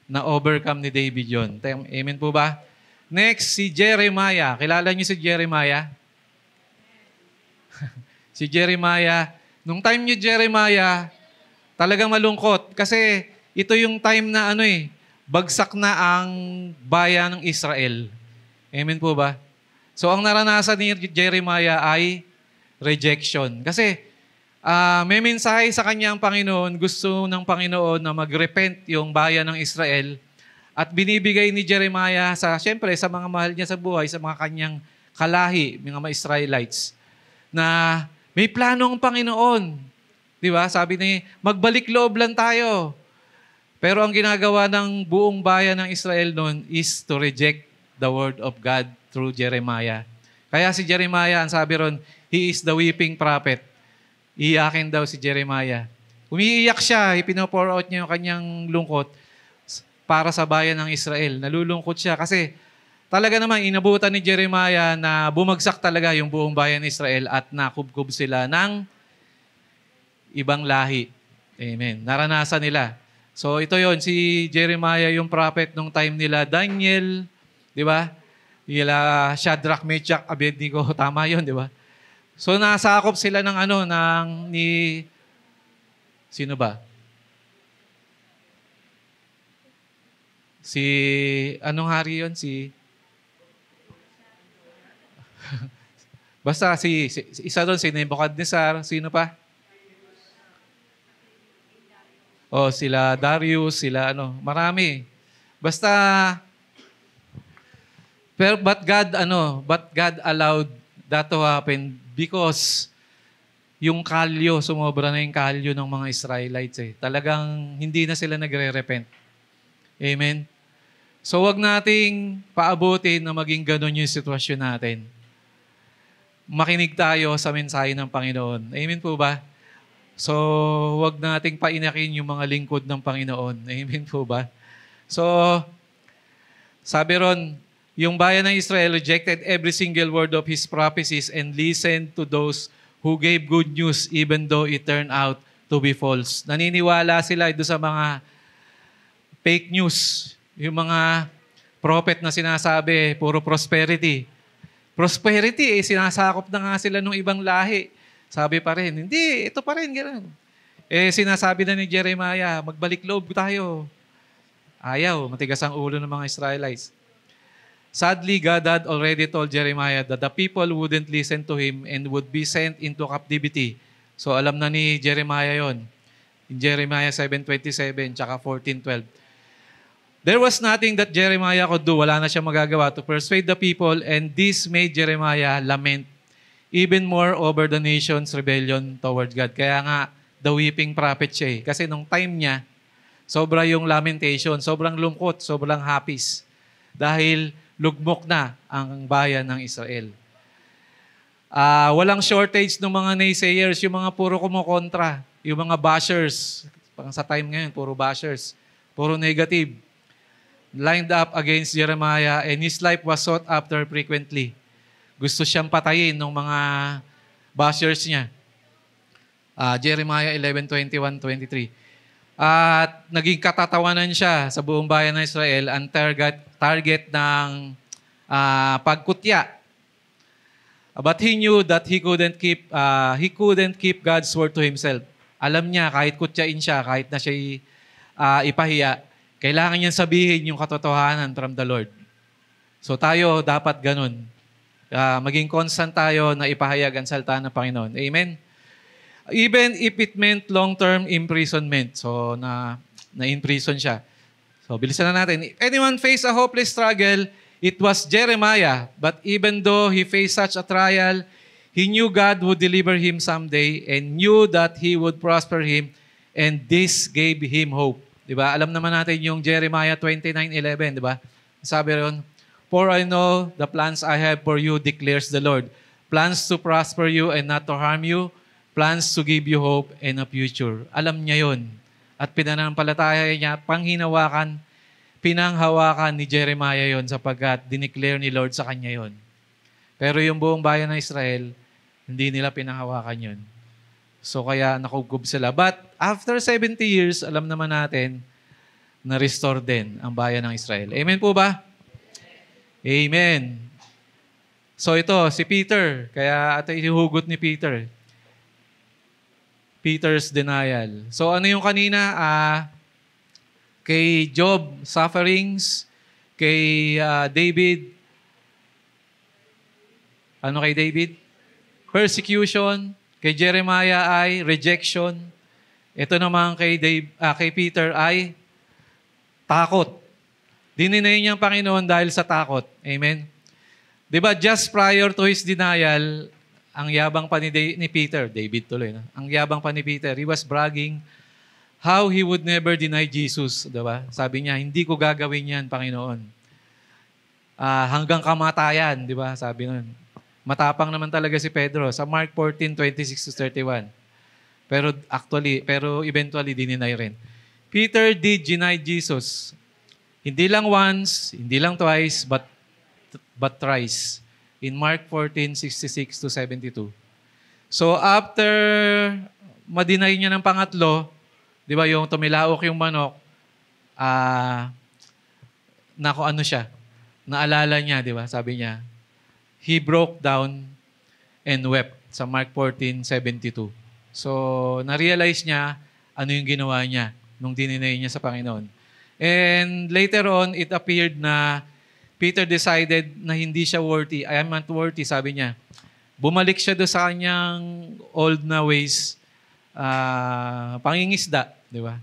na-overcome ni David yun. Amen po ba? Next, si Jeremiah. Kilala niyo si Jeremiah? Si Jeremiah. Nung time ni Jeremiah, talagang malungkot. Kasi ito yung time na bagsak na ang bayan ng Israel. Amen po ba? So, ang naranasan ni Jeremiah ay rejection. Kasi, may mensahe sa kanya ang Panginoon, gusto ng Panginoon na mag-repent yung bayan ng Israel at binibigay ni Jeremiah siyempre sa mga mahal niya sa buhay, sa mga kanyang kalahi, mga Israelites, na may plano ang Panginoon. Di ba? Sabi niya, magbalik loob lang tayo. Pero ang ginagawa ng buong bayan ng Israel noon is to reject the word of God through Jeremiah. Kaya si Jeremiah, ang sabi ron, he is the weeping prophet. Iyakin daw si Jeremiah. Umiiyak siya, ipinopour out niya yung kanyang lungkot para sa bayan ng Israel. Nalulungkot siya kasi talaga naman inabutan ni Jeremiah na bumagsak talaga yung buong bayan ng Israel at nakubkob sila ng ibang lahi. Amen. Naranasan nila. So ito yon, si Jeremiah yung prophet nung time nila. Daniel, di ba? Shadrach, Meshach, Abednego. Tama yon, di ba? So nasakop sila ng sino ba? Anong hari yun? Basta isa doon, si Nebuchadnezzar. Sino pa? Sila Darius, marami. Basta, but God allowed that to happen because yung kalyo, sumobra na yung kalyo ng mga Israelites. Talagang hindi na sila nagre-repent. Amen? So, wag nating paabutin na maging ganun yung sitwasyon natin. Makinig tayo sa mensahe ng Panginoon. Amen po ba? So, wag nating painakin yung mga lingkod ng Panginoon. Amen po ba? So, sabi ron, yung bayan ng Israel rejected every single word of His prophecies and listened to those who gave good news even though it turned out to be false. Naniniwala sila doon sa mga fake news. Yung mga prophet na sinasabi, puro prosperity. Prosperity, sinasakop na nga sila ng ibang lahi. Sabi pa rin, hindi, ito pa rin. Ganun. Sinasabi na ni Jeremiah, magbalik loob tayo. Ayaw, matigas ang ulo ng mga Israelites. Sadly, God had already told Jeremiah that the people wouldn't listen to him and would be sent into captivity. So alam na ni Jeremiah yon. In Jeremiah 7:27 tsaka 14:12. There was nothing that Jeremiah could do. Wala na siya magagawa to persuade the people, and this made Jeremiah lament even more over the nation's rebellion towards God. Kaya nga, the weeping prophet siya. Kasi nung time niya, sobra yung lamentation, sobrang lungkot, sobrang hapis. Dahil lugmok na ang bayan ng Israel. Walang shortage ng mga naysayers, yung mga puro kumukontra. yung mga bashers, parang sa time ngayon, puro bashers, puro negative, lined up against Jeremiah, and his life was sought after frequently. Gusto siyang patayin ng mga bashers niya. Jeremiah 11:21-23. At naging katatawanan siya sa buong bayan ng Israel, ang target ng pagkutya. But he knew that he couldn't keep God's word to himself. Alam niya, kahit kutyain siya, kahit na siya ipahiya, kailangan niyang sabihin yung katotohanan from the Lord. So tayo dapat ganun. Maging constant tayo na ipahayag ang salita ng Panginoon. Amen? Even if it meant long-term imprisonment. So, na-imprison siya. So, bilisan na natin. If anyone faced a hopeless struggle, it was Jeremiah. But even though he faced such a trial, he knew God would deliver him someday and knew that he would prosper him, and this gave him hope. Diba? Alam naman natin yung Jeremiah 29:11, diba? Sabi ron, "For I know the plans I have for you, declares the Lord. Plans to prosper you and not to harm you. Plans to give you hope and a future." Alam niya yon. At pinanampalataya niya, pinanghawakan ni Jeremiah yon sapagkat dineclare ni Lord sa kanya yon. Pero yung buong bayan ng Israel, hindi nila pinanghawakan yon. So kaya nakugub sila. But after 70 years, alam naman natin, na-restore din ang bayan ng Israel. Amen po ba? Amen. So ito, si Peter. Kaya ito ihugot ni Peter. Peter's denial. So ano yung kanina? Kay Job, sufferings. Kay David. Ano kay David? Persecution. Kay Jeremiah ay rejection. Ito naman kay Peter ay takot. Dininay niya ang Panginoon dahil sa takot. Amen? Diba, just prior to his denial, ang yabang pa ni Peter, David tuloy, no? Ang yabang pa ni Peter, he was bragging how he would never deny Jesus. Diba? Sabi niya, hindi ko gagawin yan, Panginoon. Hanggang kamatayan, di ba? Sabi nun. Matapang naman talaga si Pedro sa Mark 14:26-31. Pero eventually dininay rin. Peter did deny Jesus. Hindi lang once, hindi lang twice, but thrice. In Mark 14:66-72. So after madinay niya ng pangatlo, di ba yung tumilaok yung manok, naalala niya, di ba? Sabi niya, he broke down and wept sa Mark 14:72. So, na-realize niya ano yung ginawa niya nung dininay niya sa Panginoon. And later on, it appeared na Peter decided na hindi siya worthy. I am not worthy, sabi niya. Bumalik siya doon sa kanyang old na ways, pangingisda, di ba?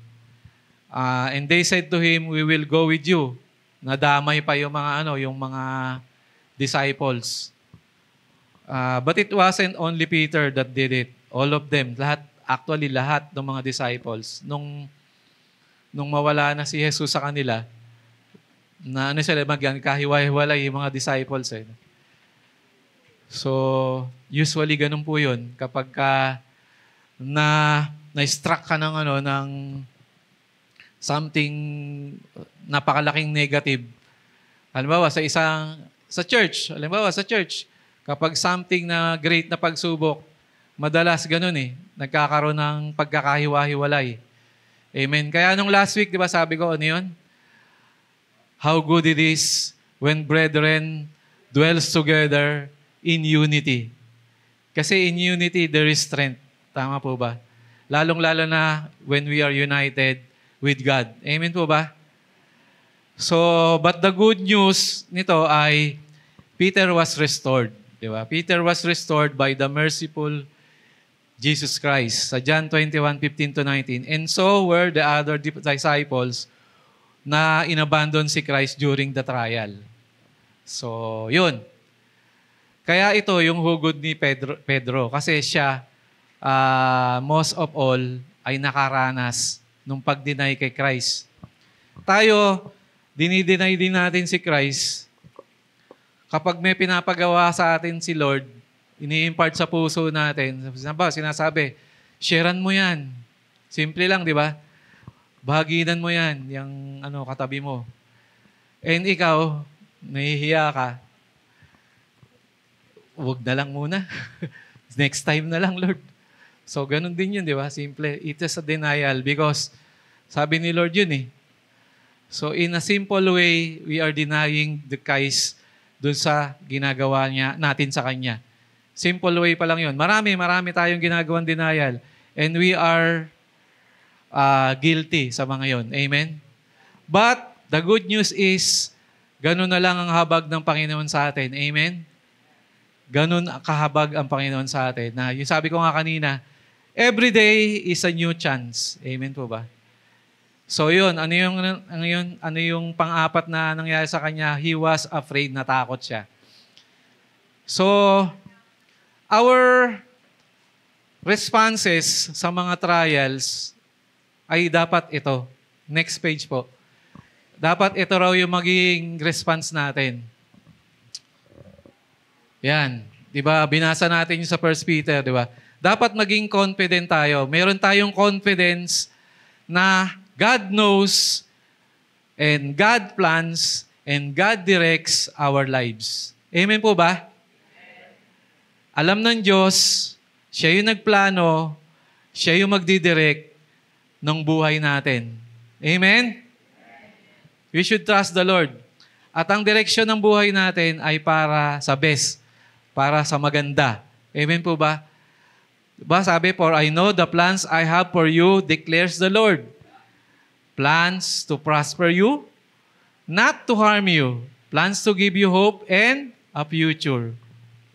And they said to him, "We will go with you." Nadamay pa yung mga disciples. But it wasn't only Peter that did it. All of them, lahat ng mga disciples, nung mawala na si Jesus sa kanila, na kahiwa-hiwalay yung mga disciples. So, usually ganun po yun. Kapag na-struck ka ng something napakalaking negative. Halimbawa, sa church, kapag something na great na pagsubok, madalas ganun nagkakaroon ng pagkakahiwa-hiwalay. Amen. Kaya nung last week, di ba sabi ko, ano yun? How good it is when brethren dwells together in unity. Kasi in unity, there is strength. Tama po ba? Lalong-lalo na when we are united with God. Amen po ba? So, but the good news nito ay Peter was restored. Di ba? Peter was restored by the merciful Jesus Christ. Sa John 21:15-19. And so were the other disciples na inabandon si Christ during the trial. So, yun. Kaya ito yung hugod ni Pedro. Kasi siya, most of all, ay nakaranas nung pag-deny kay Christ. Tayo, dinideny din natin si Christ. Kapag may pinapagawa sa atin si Lord, ini-impart sa puso natin. Sinasabi, sharean mo yan. Simple lang, di ba? Bahaginan mo yan, yung katabi mo. And ikaw, nahihiya ka, huwag na lang muna. Next time na lang, Lord. So, ganun din yun, di ba? Simple. It is a denial because sabi ni Lord yun eh. So, in a simple way, we are denying the Christ dun sa ginagawa natin sa Kanya. Simple way pa lang yun. Marami tayong ginagawang denial. And we are guilty sa mga yun. Amen? But, the good news is, ganun na lang ang habag ng Panginoon sa atin. Amen? Ganun kahabag ang Panginoon sa atin. Na, yung sabi ko nga kanina, every day is a new chance. Amen po ba? So yun, ano yung pang-apat na nangyari sa kanya? He was afraid, natakot siya. So, our responses sa mga trials ay dapat ito. Next page po. Dapat ito raw yung magiging response natin. Yan. Diba? Binasa natin yung sa 1 Peter, diba? Dapat maging confident tayo. Meron tayong confidence na God knows and God plans and God directs our lives. Amen po ba? Alam ng Diyos, siya yung nagplano, siya yung magdidirect ng buhay natin. Amen? We should trust the Lord. At ang direksyon ng buhay natin ay para sa best, para sa maganda. Amen po ba? Diba sabi, for I know the plans I have for you, declares the Lord. Plans to prosper you, not to harm you. Plans to give you hope and a future.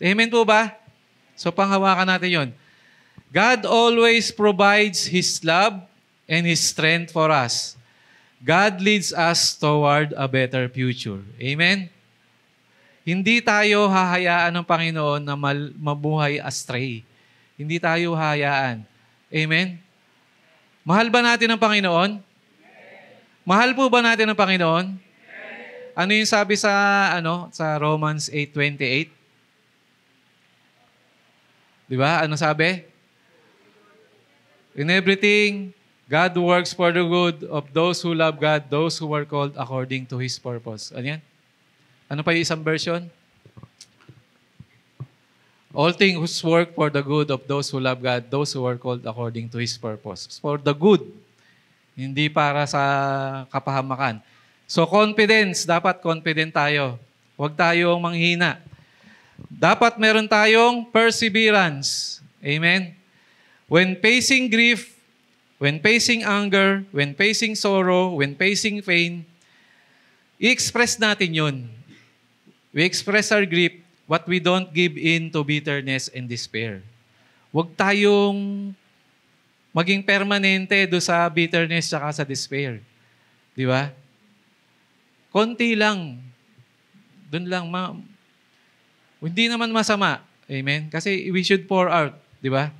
Amen po ba? So panghawakan natin yon. God always provides His love and His strength for us. God leads us toward a better future. Amen? Hindi tayo hahayaan ng Panginoon na mabuhay astray. Hindi tayo hahayaan. Amen? Mahal ba natin ang Panginoon? Mahal po ba natin ang Panginoon? Ano yung sabi sa Romans 8:28? 'Di ba? Ano sabi? In everything, God works for the good of those who love God, those who are called according to His purpose. Ano yan? Ano pa yung isang version? All things work for the good of those who love God, those who are called according to His purpose. For the good. Hindi para sa kapahamakan. So confidence, dapat confident tayo. Huwag tayong manghina. Dapat meron tayong perseverance. Amen? When facing grief, when facing anger, when facing sorrow, when facing pain, i-express natin yun. We express our grief, but we don't give in to bitterness and despair. Huwag tayong maging permanente do sa bitterness at sa despair. Di ba? Konti lang. Doon lang. Hindi naman masama. Amen? Kasi we should pour out. Di ba?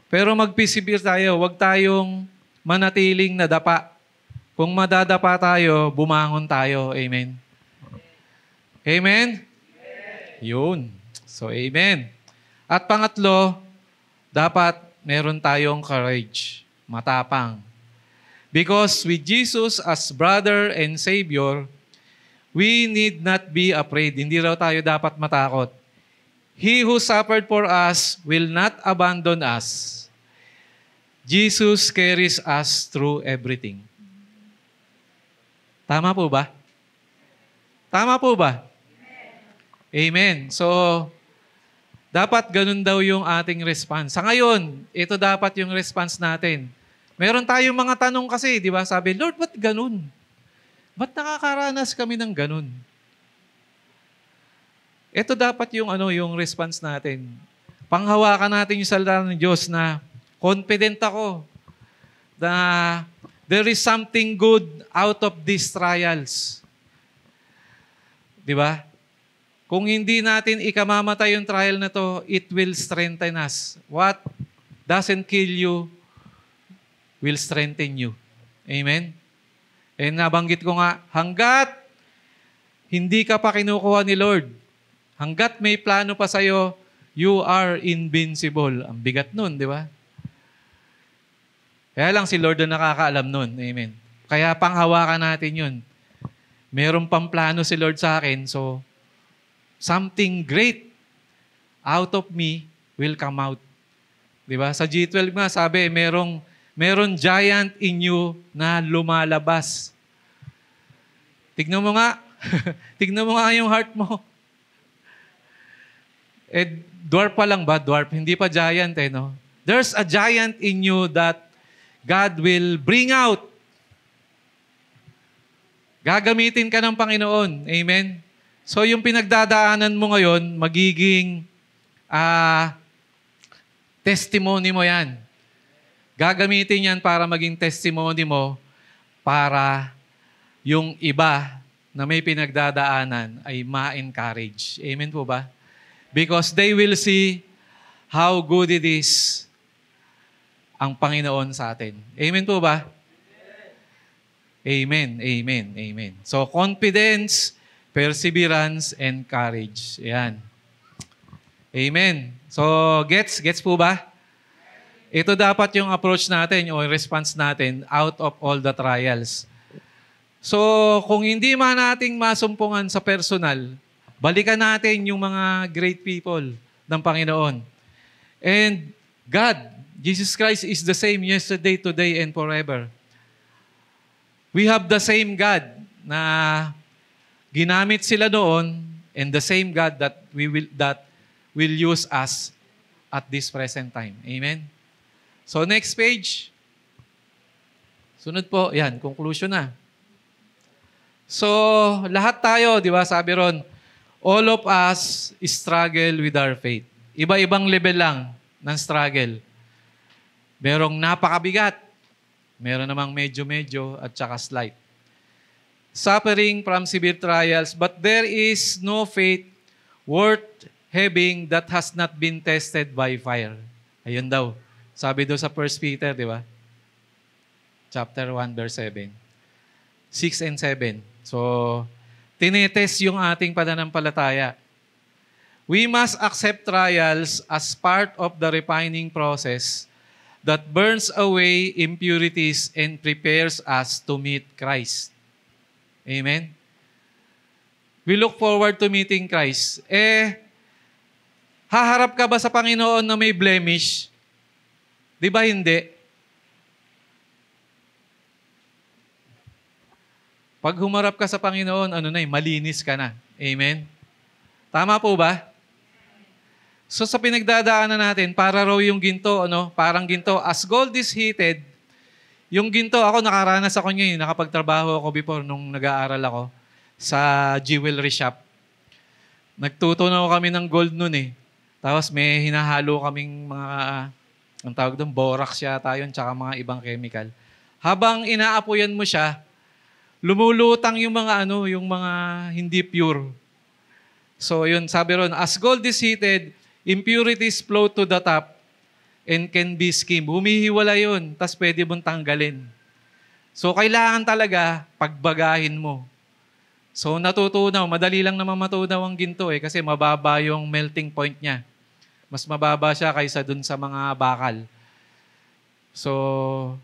Pero mag-persevere tayo. Huwag tayong manatiling nadapa. Kung madadapa tayo, bumangon tayo. Amen? Amen? Yun. So, amen. At pangatlo, dapat meron tayong courage, matapang. Because with Jesus as brother and Savior, we need not be afraid. Hindi raw tayo dapat matakot. He who suffered for us will not abandon us. Jesus carries us through everything. Tama po ba? Tama po ba? Amen. So, dapat ganun daw yung ating response. Sa ngayon, ito dapat yung response natin. Meron tayong mga tanong kasi, di ba? Sabi, Lord, ba't ganun? Ba't nakakaranas kami ng ganun? Ito dapat yung yung response natin. Panghawakan natin yung salita ng Diyos na confident ako na there is something good out of these trials. Di ba? Kung hindi natin ikamamatay yung trial na to, it will strengthen us. What doesn't kill you will strengthen you. Amen? And nabanggit ko nga, hanggat hindi ka pa kinukuha ni Lord, hanggat may plano pa sa'yo, you are invincible. Ang bigat nun, di ba? Kaya lang si Lord na nakakaalam nun. Amen. Kaya panghawakan natin yun. Meron pang plano si Lord sa akin, so something great out of me will come out. Diba? Sa G12 nga, sabi, meron giant in you na lumalabas. Tignan mo nga. Tignan mo nga yung heart mo. Dwarf pa lang ba? Dwarf. Hindi pa giant no? There's a giant in you that God will bring out. Gagamitin ka ng Panginoon. Amen? So yung pinagdadaanan mo ngayon, magiging testimony mo yan. Gagamitin yan para maging testimony mo para yung iba na may pinagdadaanan ay ma-encourage. Amen po ba? Because they will see how good it is ang Panginoon sa atin. Amen po ba? Amen, amen, amen. So, confidence, perseverance, and courage. Ayan. Amen. So, gets po ba? Ito dapat yung approach natin o response natin out of all the trials. So, kung hindi man nating masumpungan sa personal, balikan natin yung mga great people ng Panginoon. And God, Jesus Christ is the same yesterday, today, and forever. We have the same God na ginamit sila noon and the same God that will use us at this present time. Amen? So next page. Sunod po, yan, conclusion na. So lahat tayo, di ba, sabi ron, all of us struggle with our faith. Iba-ibang level lang ng struggle. Merong napakabigat. Meron namang medyo-medyo at saka slight. Suffering from severe trials, but there is no faith worth having that has not been tested by fire. Ayun daw. Sabi daw sa 1 Peter, di ba? Chapter 1, verse 7. 6 and 7. So, tinetest yung ating pananampalataya. We must accept trials as part of the refining process that burns away impurities and prepares us to meet Christ. Amen? We look forward to meeting Christ. Haharap ka ba sa Panginoon na may blemish? Di ba hindi? Pag humarap ka sa Panginoon, malinis ka na. Amen? Tama po ba? So sa pinagdadaanan natin, para raw yung ginto, parang ginto, as gold is heated, yung ginto, ako nakaranas ako ngayon, nakapagtrabaho ako before nung nag-aaral ako sa jewelry shop. Nagtutunaw kami ng gold nun Tapos may hinahalo kaming mga, ang tawag doon, borax yata yun, tsaka mga ibang chemical. Habang inaapoyan mo siya, lumulutang yung mga yung mga hindi pure. So yun, sabi ron, as gold is heated, impurities flow to the top and can be skimmed. Humihiwala yun, tas pwede mong tanggalin. So, kailangan talaga pagbagahin mo. So, natutunaw. Madali lang naman matunaw ang ginto kasi mababa yung melting point niya. Mas mababa siya kaysa dun sa mga bakal. So,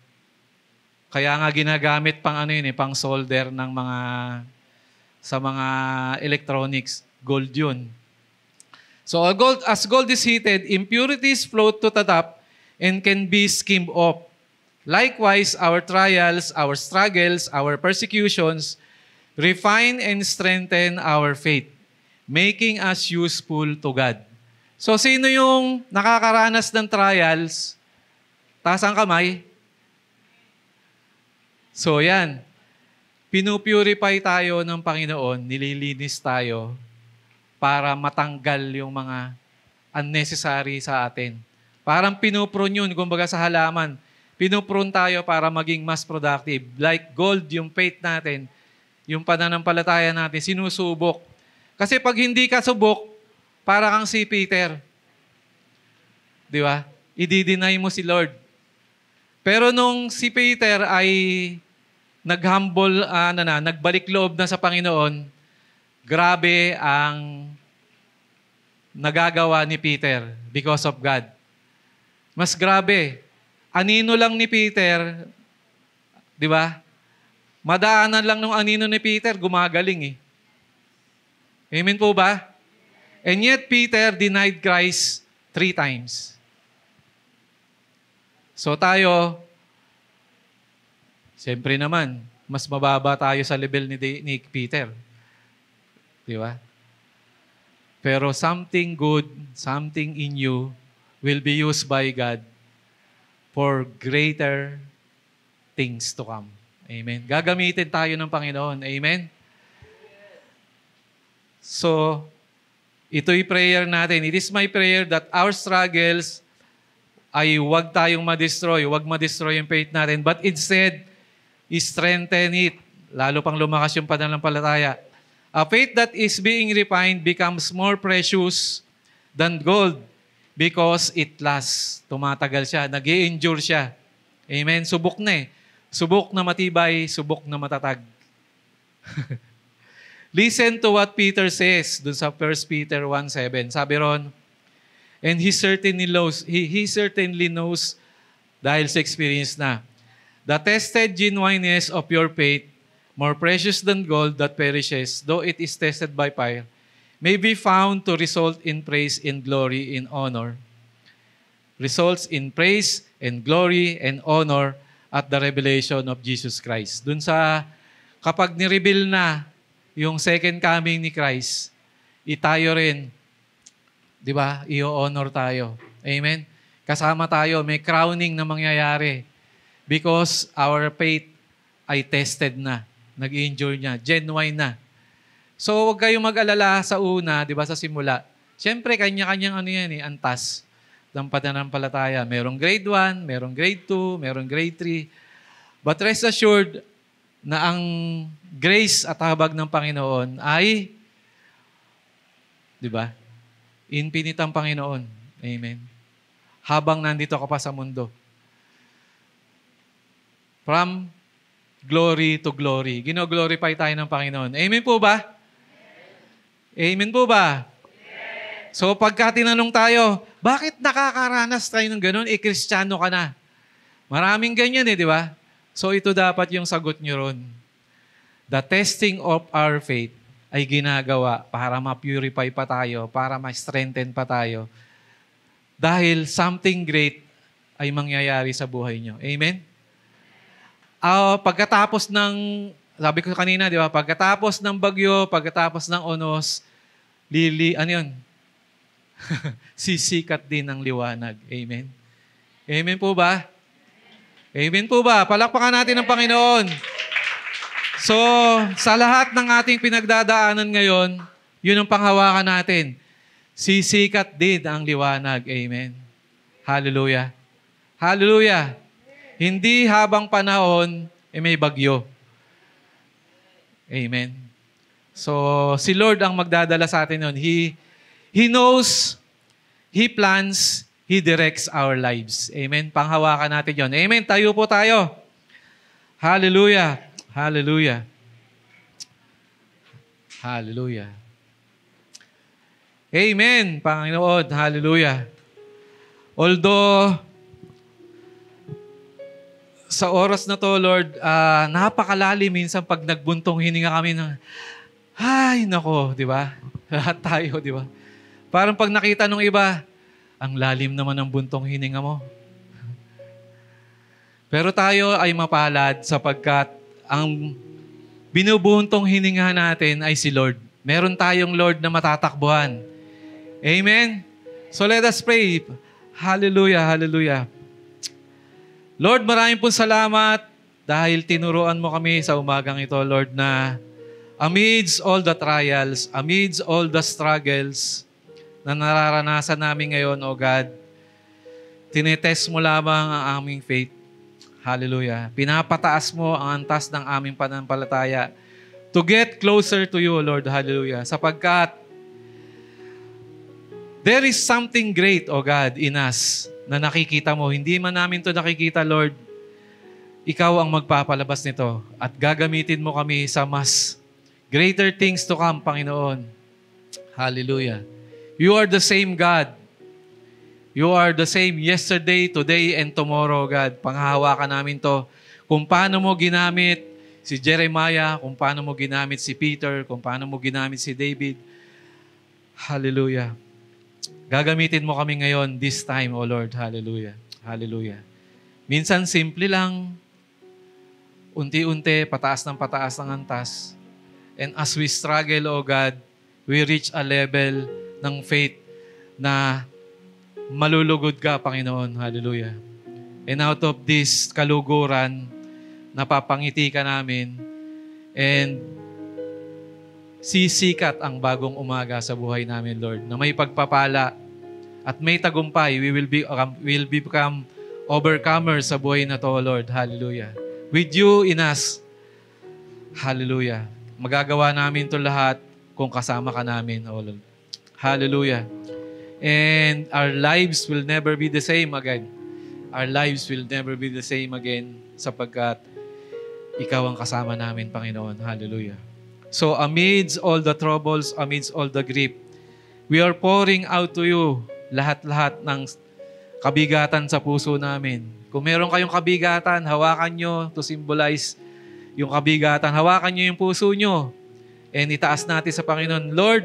kaya nga ginagamit pang pang solder ng sa mga electronics. Gold yun. So as gold is heated, impurities float to the top and can be skimmed off. Likewise, our trials, our struggles, our persecutions refine and strengthen our faith, making us useful to God. So sino yung nakakaranas ng trials? Taas ang kamay. So yan, pinupurify tayo ng Panginoon, nililinis tayo para matanggal yung mga unnecessary sa atin. Parang pinuprune yun, kumbaga sa halaman. Pinuprune tayo para maging mas productive. Like gold, yung faith natin, yung pananampalataya natin, sinusubok. Kasi pag hindi ka subok, para kang si Peter. Di ba? I-deny mo si Lord. Pero nung si Peter ay nagbalik loob na sa Panginoon, grabe ang nagagawa ni Peter because of God. Mas grabe. anino lang ni Peter, di ba? Madaanan lang ng anino ni Peter, gumagaling eh. Amen po ba? And yet Peter denied Christ 3 times. So tayo, siyempre naman, mas mababa tayo sa level ni Peter. Di ba? Pero something good, something in you will be used by God for greater things to come. Amen. Gagamitin tayo ng Panginoon. Amen. So, ito'y prayer natin. It is my prayer that our struggles ay huwag tayong ma-destroy, huwag ma-destroy yung faith natin, but instead, strengthen it. Lalo pang lumakas yung pananampalataya. A faith that is being refined becomes more precious than gold because it lasts. Tumatagal siya, nag-i-endure siya. Amen? Subok na eh. Subok na matibay, subok na matatag. Listen to what Peter says dun sa 1 Peter 1:7. Sabi ron, and he certainly knows dahil sa experience na, the tested genuineness of your faith, more precious than gold that perishes, though it is tested by fire, may be found to result in praise and glory and honor. Results in praise and glory and honor at the revelation of Jesus Christ. Dun sa, kapag nireveal na yung second coming ni Christ, tayo rin, di ba, i-honor tayo. Amen? Kasama tayo, may crowning na mangyayari because our faith ay tested na. Nag-endure niya, genuine na. So, huwag kayong mag-alala sa una, di ba, sa simula. Siyempre, kanya-kanyang antas ng pananampalataya. Merong grade 1, merong grade 2, merong grade 3. But rest assured na ang grace at habag ng Panginoon ay, di ba, infinite ang Panginoon. Amen. Habang nandito ka pa sa mundo. From glory to glory. Gino-glorify tayo ng Panginoon. Amen po ba? Amen po ba? So pagka tinanong tayo, bakit nakakaranas tayo ng ganun? Kristiyano ka na. Maraming ganyan di ba? So ito dapat yung sagot nyo ron. The testing of our faith ay ginagawa para ma-purify pa tayo, para ma-strengthen pa tayo. Dahil something great ay mangyayari sa buhay nyo. Amen? Pagkatapos ng, sabi ko kanina, di ba? Pagkatapos ng bagyo, pagkatapos ng onos, sisikat din ang liwanag. Amen? Amen po ba? Amen po ba? Palakpakan natin ang Panginoon. So, sa lahat ng ating pinagdadaanan ngayon, yun ang panghawakan natin. Sisikat din ang liwanag. Amen? Hallelujah. Hallelujah. Hindi habang panahon, may bagyo. Amen. So, si Lord ang magdadala sa atin nun. He knows, He plans, He directs our lives. Amen. Panghawakan natin yon. Amen. Tayo po tayo. Hallelujah. Hallelujah. Hallelujah. Amen. Panginoon. Hallelujah. Although, sa oras na to, Lord, napakalalim minsan pag nagbuntong hininga kami ng, ay, nako, di ba? Lahat tayo, di ba? Parang pag nakita nung iba, ang lalim naman ng buntong hininga mo. Pero tayo ay mapalad sapagkat ang binubuntong hininga natin ay si Lord. Meron tayong Lord na matatakbuhan. Amen? So let us pray. Hallelujah, hallelujah. Lord, maraming po salamat dahil tinuruan mo kami sa umagang ito, Lord, na amidst all the trials, amidst all the struggles na nararanasan namin ngayon, O God, tinetest mo lamang ang aming faith. Hallelujah. Pinapataas mo ang antas ng aming pananampalataya to get closer to you, Lord. Hallelujah. Sapagkat there is something great, O God, in us na nakikita mo. Hindi man namin to nakikita, Lord. Ikaw ang magpapalabas nito at gagamitin mo kami sa mas greater things to come, Panginoon. Hallelujah. You are the same God You are the same yesterday, today, and tomorrow, God. Panghahawakan namin to. Kung paano mo ginamit si Jeremiah, kung paano mo ginamit si Peter, kung paano mo ginamit si David. Hallelujah. Gagamitin mo kami ngayon, this time, O Lord. Hallelujah. Hallelujah. Minsan, simple lang. Unti-unti, pataas ng antas. And as we struggle, O God, we reach a level ng faith na malulugod ka, Panginoon. Hallelujah. And out of this kaluguran, napapangiti ka namin and sisikat ang bagong umaga sa buhay namin, Lord, na may pagpapala at may tagumpay. We will become overcomers sa buhay na to, Lord. Hallelujah. With you in us. Hallelujah. Magagawa namin to lahat kung kasama ka namin, O Lord. Hallelujah. And our lives will never be the same again. Our lives will never be the same again sapagkat ikaw ang kasama namin, Panginoon. Hallelujah. So amidst all the troubles, amidst all the grief, we are pouring out to you lahat-lahat ng kabigatan sa puso namin. Kung meron kayong kabigatan, hawakan nyo to symbolize yung kabigatan. Hawakan nyo yung puso nyo and itaas natin sa Panginoon. Lord,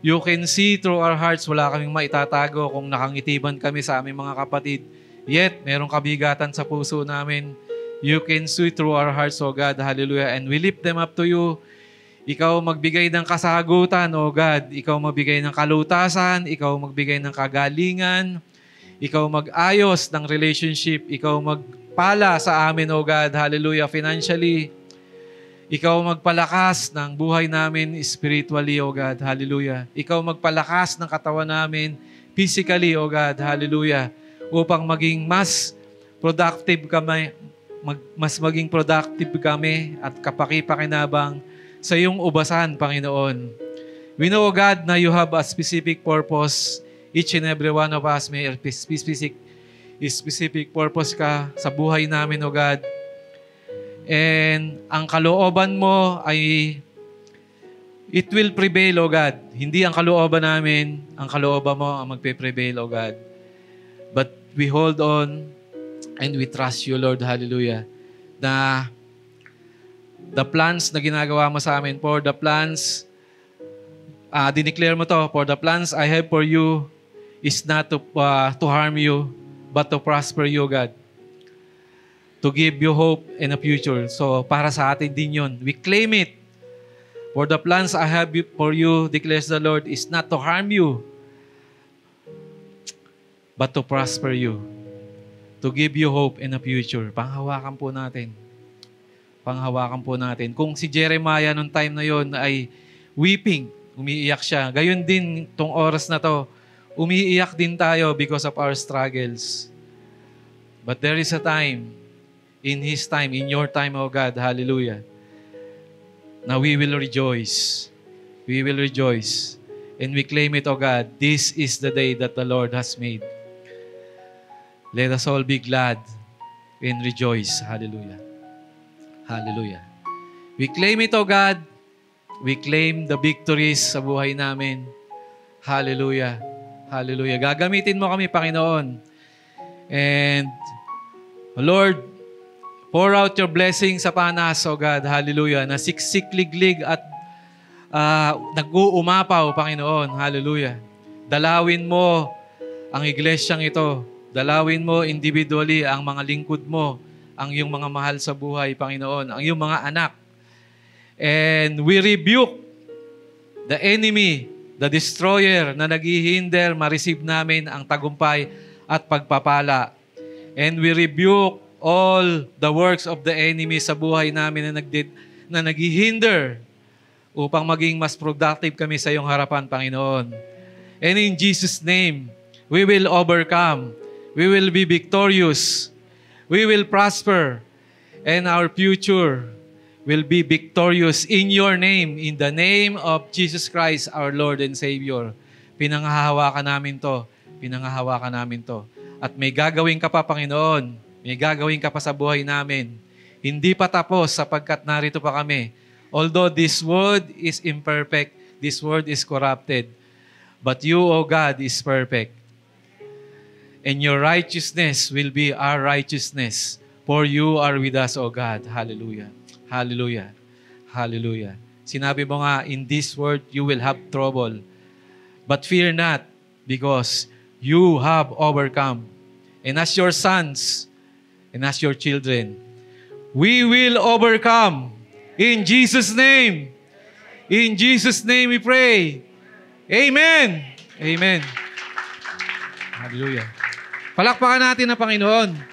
you can see through our hearts, wala kaming maitatago kung nakangitiban kami sa aming mga kapatid. Yet, merong kabigatan sa puso namin. You can see through our hearts, O God. Hallelujah. And we lift them up to you. Ikaw magbigay ng kasagutan, O God. Ikaw magbigay ng kalutasan. Ikaw magbigay ng kagalingan. Ikaw mag-ayos ng relationship. Ikaw magpala sa amin, O God. Hallelujah. Financially. Ikaw magpalakas ng buhay namin spiritually, O God. Hallelujah. Ikaw magpalakas ng katawan namin physically, O God. Hallelujah. Upang maging mas productive kami, maging productive kami at kapaki-pakinabang sa iyong ubasan, Panginoon. We know, God, na you have a specific purpose. Each and every one of us may specific purpose ka sa buhay namin, O God. And ang kalooban mo ay it will prevail, O God. Hindi ang kalooban namin, ang kalooban mo ang magpe-prevail, O God. But we hold on and we trust you, Lord. Hallelujah. Na the plans na ginagawa mo sa amin, for the plans, dineclare mo to, for the plans I have for you is not to harm you, but to prosper you, God. To give you hope and a future. So, para sa atin din yun. We claim it. For the plans I have for you, declares the Lord, is not to harm you, but to prosper you. To give you hope and a future. Panghawakan po natin. Panghawakan po natin. Kung si Jeremiah nung time na yon ay weeping, umiiyak siya. Gayon din tong oras na to, umiiyak din tayo because of our struggles. But there is a time, in His time, in your time, O God, hallelujah, na we will rejoice. We will rejoice. And we claim it, O God, this is the day that the Lord has made. Let us all be glad and rejoice. Hallelujah. Hallelujah. We claim it, O God. We claim the victories sa buhay namin. Hallelujah. Hallelujah. Gagamitin mo kami, Panginoon. And, Lord, pour out your blessing sa panas, O God. Hallelujah. Na siksik-liglig at nag-uumapaw, Panginoon. Hallelujah. Dalawin mo ang iglesyang ito. Dalawin mo individually ang mga lingkod mo, ang iyong mga mahal sa buhay, Panginoon, ang iyong mga anak. And we rebuke the enemy, the destroyer na naghihinder, ma-receive namin ang tagumpay at pagpapala. And we rebuke all the works of the enemy sa buhay namin na naghihinder upang maging mas productive kami sa iyong harapan, Panginoon. And in Jesus' name, we will overcome. We will be victorious. We will prosper. And our future will be victorious in your name, in the name of Jesus Christ, our Lord and Savior. Pinanghahawakan namin to. Pinanghahawakan namin to. At may gagawin ka pa, Panginoon. May gagawin ka pa sa buhay namin. Hindi pa tapos sapagkat narito pa kami. Although this world is imperfect, this world is corrupted, but you, O God, is perfect. And your righteousness will be our righteousness. For you are with us, O God. Hallelujah. Hallelujah. Hallelujah. Sinabi mo nga, in this world you will have trouble. But fear not, because you have overcome. And as your sons, and as your children, we will overcome. In Jesus' name. In Jesus' name we pray. Amen. Amen. Hallelujah. Palakpakan natin ang Panginoon.